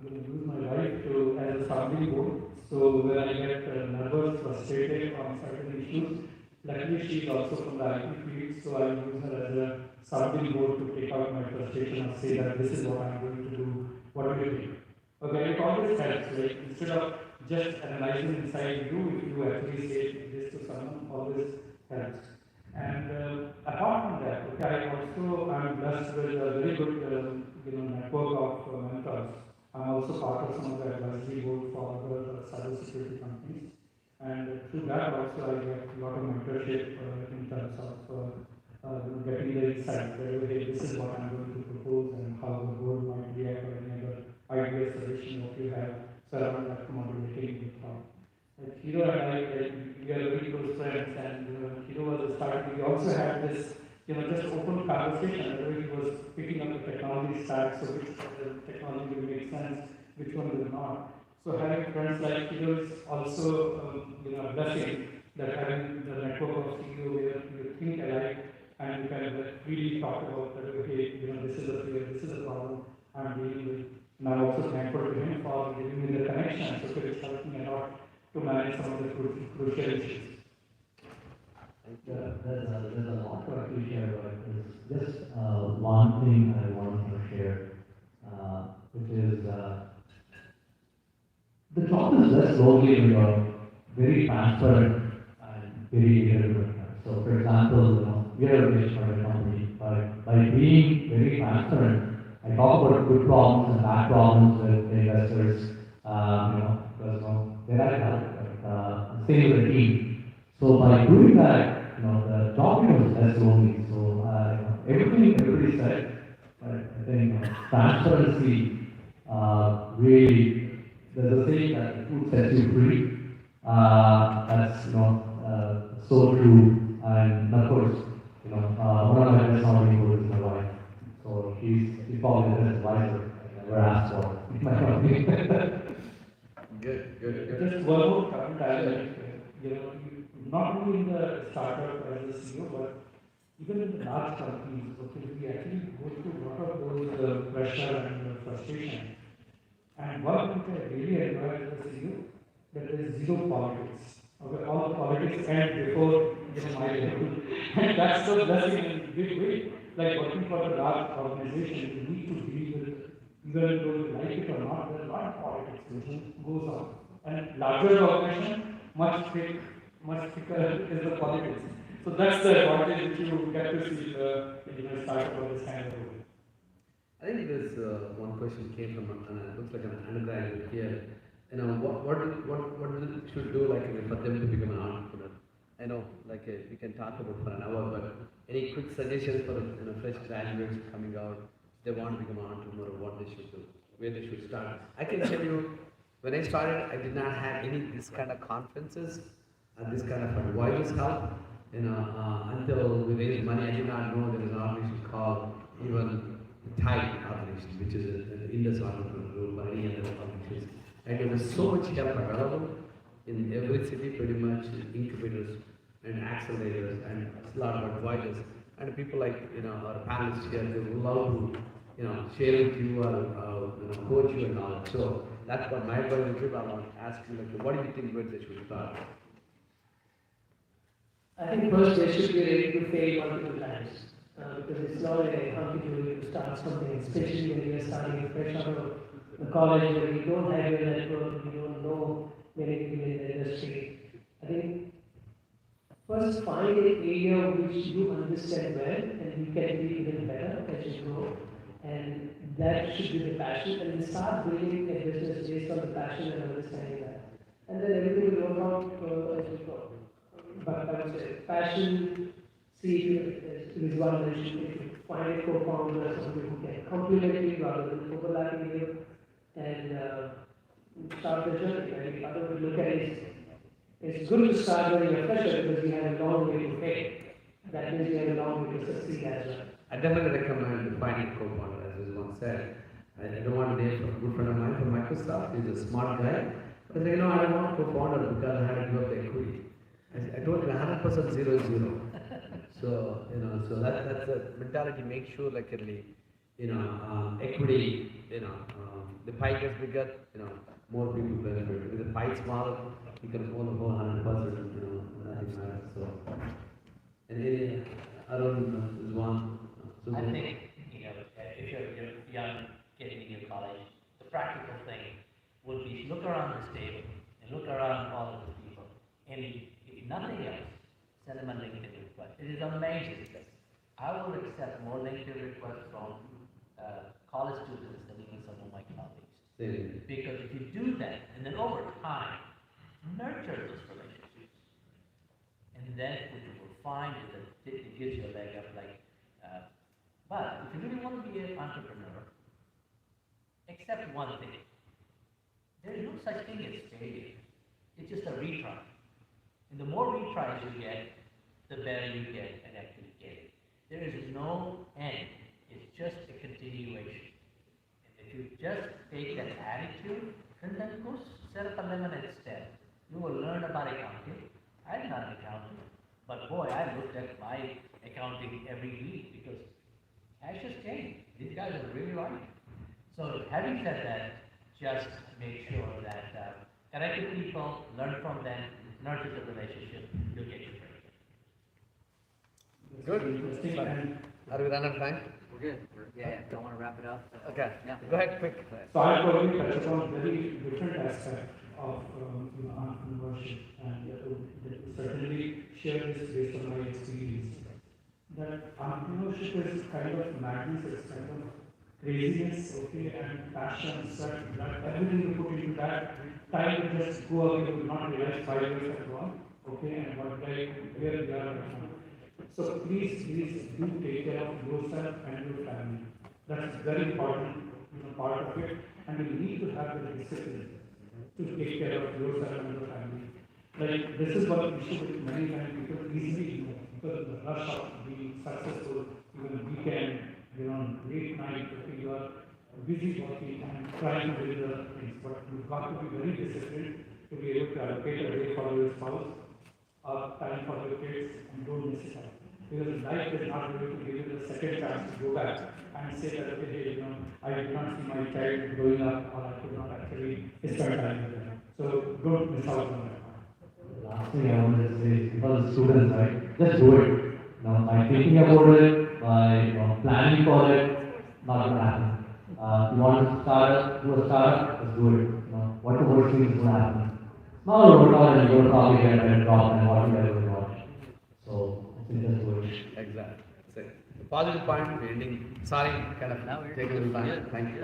[SPEAKER 11] use my life as a sounding board. So when I get nervous, frustrated on certain issues, luckily she is also from the IT field, so I use her as a sounding board to take out my frustration and say that this is what I'm going to do, what do you think? Okay, it always helps, like instead of just analyzing inside you, if you actually say this to someone, always helps. And apart from that, okay, I also am blessed with a very good network of mentors. I'm also part of some of the advisory board for other cybersecurity companies. And through that also I get a lot of mentorship in terms of getting the insight, whether hey, this is what I'm going to propose and how the board might react or any other idea, suggestion what you have surrounding that commodity with thought. Like Hero and I, we are very close friends, and Hero was a start. We also had this, just open conversation where he was picking up the technology stack, so which of the technology will make sense, which one will not. So having friends like Hero is also, a blessing, that having the network of CEO where you think alike and you can really talk about that, okay, this is a fear, this is a problem I'm dealing with. And I'm also thankful to him for giving me the connection, so it's helped me a lot to manage some of the crucial issues.
[SPEAKER 9] There's a lot to actually share about this. Just one thing I wanted to share, which is the job is less lonely when you're very transparent and very irrelevant. So, for example, we are a very private company, but by being very transparent, I talk about good problems and bad problems with the investors, because they're at help, same with the team. So by doing that, the topic was less lonely. So everything everybody said, I think transparency really, there's a saying that the food sets you free. That's so true. And of course, one of my best sounding is my wife. So she's probably the best advisor I ever asked for in my company.
[SPEAKER 10] Good.
[SPEAKER 11] Just one more comment I like, not only in the startup as a CEO, but even in the large companies, okay, we actually go through a lot of those pressure and frustration. And one thing I really admire as a CEO, that there is zero politics. Okay, all the politics end before my level. And that's the blessing in a big way. Like working for a large organization, you need to deal with, even though you like it or not, there's a lot of politics which goes on. And larger organization, much thicker is the politics. So that's the advantage which you get to see the startup of this kind of role.
[SPEAKER 10] I think this one question came from looks like an undergraduate here. What should do for them to become an entrepreneur? I know we can talk about for an hour, but any quick suggestions for fresh graduates coming out, they want to become an entrepreneur, what they should do, where they should start? I can tell you, when I started, I did not have any this kind of conferences and this kind of advisors help. Until we raised money, I did not know there was an organization called even Tide organization, which is an Indus entrepreneur group or any other organization. And there was so much help available in every city, pretty much incubators and accelerators and a lot of advisors and people like our panelists here. They would love to share with you or coach you and all. So that's what my advice is. I want to ask you what do you think where they should start?
[SPEAKER 6] I think first they should be ready to fail multiple times. Because it's not a hunky-dory to start something, especially when you're starting fresh out of the college where you don't have your network, you don't know many people in the industry. I think first find an area which you understand well and you can be even better as you grow. And that should be the passion, and then start building a business based on the passion and understanding that. And then everything will work out as you go. But I would say passion, see if it is one mentioned, if you find a co-founder, somebody who can complement you rather than overlapping you, and start the journey. Right? Other way to look at it, it's good to start when you're fresher because you have a long way to fail. That means you have a long way to succeed as well.
[SPEAKER 10] I definitely recommend finding a co-founder, as was once said. I don't want to name a good friend of mine from Microsoft. He's a smart guy. But I don't want a co-founder because I had to give up the equity. I told him 100% 0 So so that's the mentality. Make sure equity. The pie gets bigger. More people benefit. If the pie is smaller, you can own the whole 100%. Nothing matters. So, and Arun is one.
[SPEAKER 8] I think, if you're young, getting in your college, the practical thing would be look around this table and look around all of the people. And if nothing else, send them a LinkedIn request. It is amazing. I will accept more LinkedIn requests from college students than even some of my colleagues.
[SPEAKER 9] Sí.
[SPEAKER 8] Because if you do that, and then over time, nurture those relationships, and then what you will find is that it gives you a leg up. But if you really want to be an entrepreneur, accept one thing: there is no such thing as failure. It's just a retry, and the more retries you get, the better you get at actually getting. There is no end. It's just a continuation. And if you just take that attitude, then go set up a lemonade stand. You will learn about accounting. I'm not an accountant, but boy, I looked at my accounting every week because cash is king. These guys are really right. So having said that, just make sure that connect with people, learn from them, nurture the relationship, you'll get your break.
[SPEAKER 5] Good.
[SPEAKER 11] Interesting. And
[SPEAKER 5] Are we running out of time?
[SPEAKER 1] We're good. Don't want to wrap it up.
[SPEAKER 5] Okay.
[SPEAKER 1] Yeah.
[SPEAKER 5] Go ahead, quick.
[SPEAKER 11] so I probably touch upon very different aspect of entrepreneurship, and certainly share this based on my experience. That entrepreneurship is kind of madness, it's kind of craziness, okay, and passion, sweat, blood, everything you put into that. Time will just go away, you will not realize 5 years have gone, okay, and what like where we are right now. So please do take care of yourself and your family. That's very important, part of it, and you need to have the discipline to take care of yourself and your family. Like this is what issue with many people easily do because of the rush of being successful, even weekend, late night, okay, you are busy working and trying to do the things, but you've got to be very disciplined to be able to allocate a day for your spouse, time for your kids, and don't miss it out. Because life is not going to give you the second chance to go back and say that, okay, hey, I did not see my child growing up, or I could not actually spend time with them. So don't miss out on that.
[SPEAKER 9] Last thing I want to say is for the students, right? Just do it. By thinking about it, by planning for it, not gonna happen. You want to do a startup, just do it. What the worst thing is gonna happen? Not gonna work out and you're probably get a red drop and what you ever watch. So I think just do it.
[SPEAKER 5] Exactly. That's it. The positive point, we're ending. Sorry, kind of take a little time. Thank you.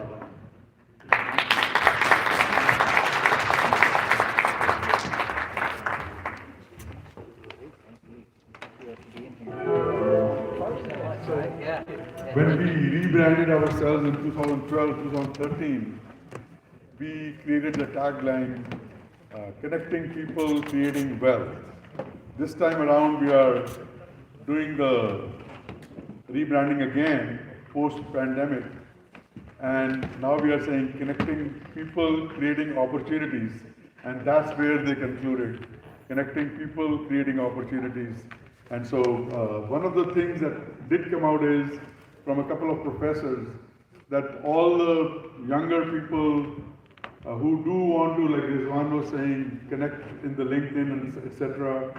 [SPEAKER 12] When we rebranded ourselves in 2012, 2013, we created the tagline, connecting people, creating wealth. This time around, we are doing the rebranding again, post-pandemic. And now we are saying connecting people, creating opportunities. And that's where they concluded, connecting people, creating opportunities. And so one of the things that did come out is from a couple of professors that all the younger people who do want to, like Rizwan was saying, connect in the LinkedIn and etc.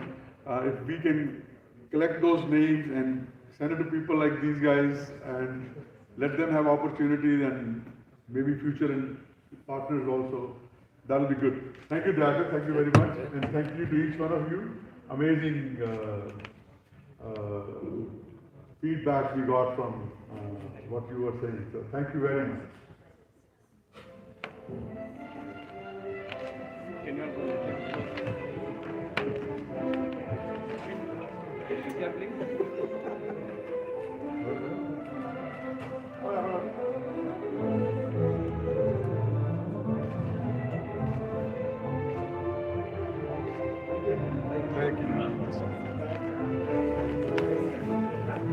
[SPEAKER 12] If we can collect those names and send it to people like these guys and let them have opportunities and maybe future partners also, that'll be good. Thank you, Dagger. Thank you very much. And thank you to each one of you. Amazing feedback we got from what you were saying. So thank you very much.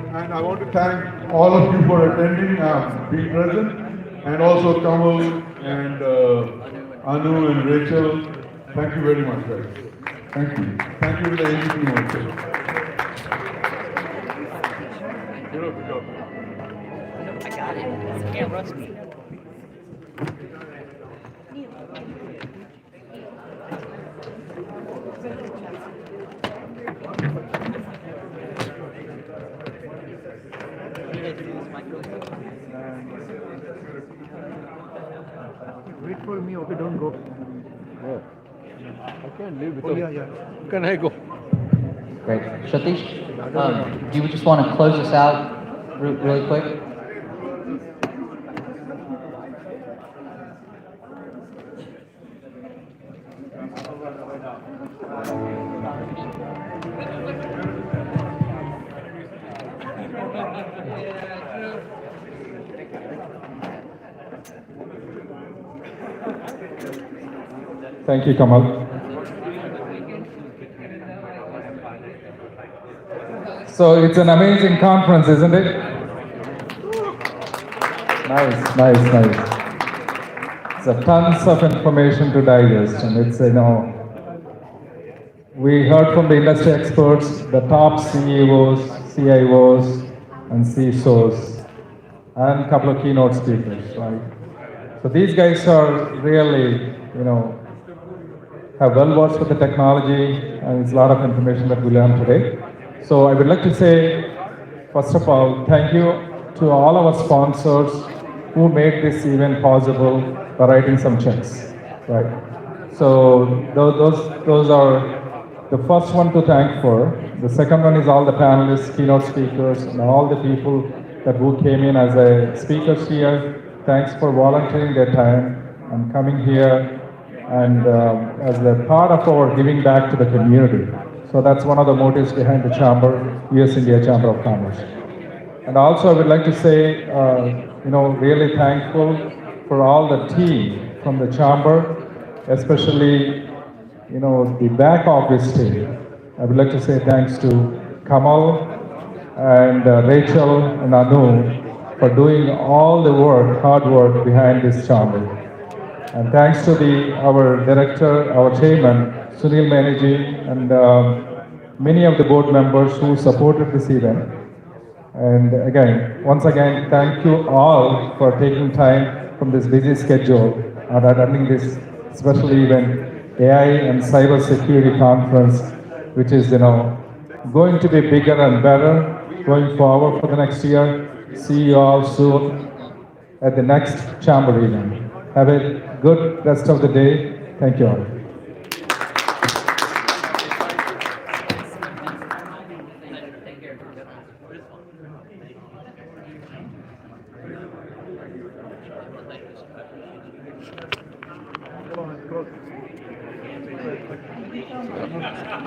[SPEAKER 12] And I want to thank all of you for attending, being present, and also Kamal and Anu and Rachel. Thank you very much, guys. Thank you. Thank you to the AG team also. Good job.
[SPEAKER 1] I got it. You can't rush me.
[SPEAKER 7] Wait for me, okay, don't go.
[SPEAKER 5] I can't leave
[SPEAKER 7] Oh, yeah.
[SPEAKER 5] Can I go?
[SPEAKER 1] Great. Satish, do you just want to close us out really quick?
[SPEAKER 13] Thank you, Kamal. So it's an amazing conference, isn't it? Nice, nice, nice. So tons of information to digest, and it's, we heard from the industry experts, the top CEOs, CIOs, and CISOs, and a couple of keynote speakers, right? So these guys are really, have well versed with the technology, and it's a lot of information that we learned today. So I would like to say, first of all, thank you to all our sponsors who made this event possible by writing some checks, right? So those are the first one to thank for. The second one is all the panelists, keynote speakers, and all the people who came in as speakers here. Thanks for volunteering their time and coming here and as a part of our giving back to the community. So that's one of the motives behind the Chamber, US India Chamber of Commerce. And also I would like to say, really thankful for all the team from the Chamber, especially, the back office team. I would like to say thanks to Kamal and Rachel and Anu for doing all the work, hard work behind this Chamber. And thanks to our director, our chairman, Sunil Maneji, and many of the board members who supported this event. And again, once again, thank you all for taking time from this busy schedule and attending this special event, AI and Cyber Security Conference, which is, going to be bigger and better going forward for the next year. See you all soon at the next Chamber event. Have a good rest of the day. Thank you all.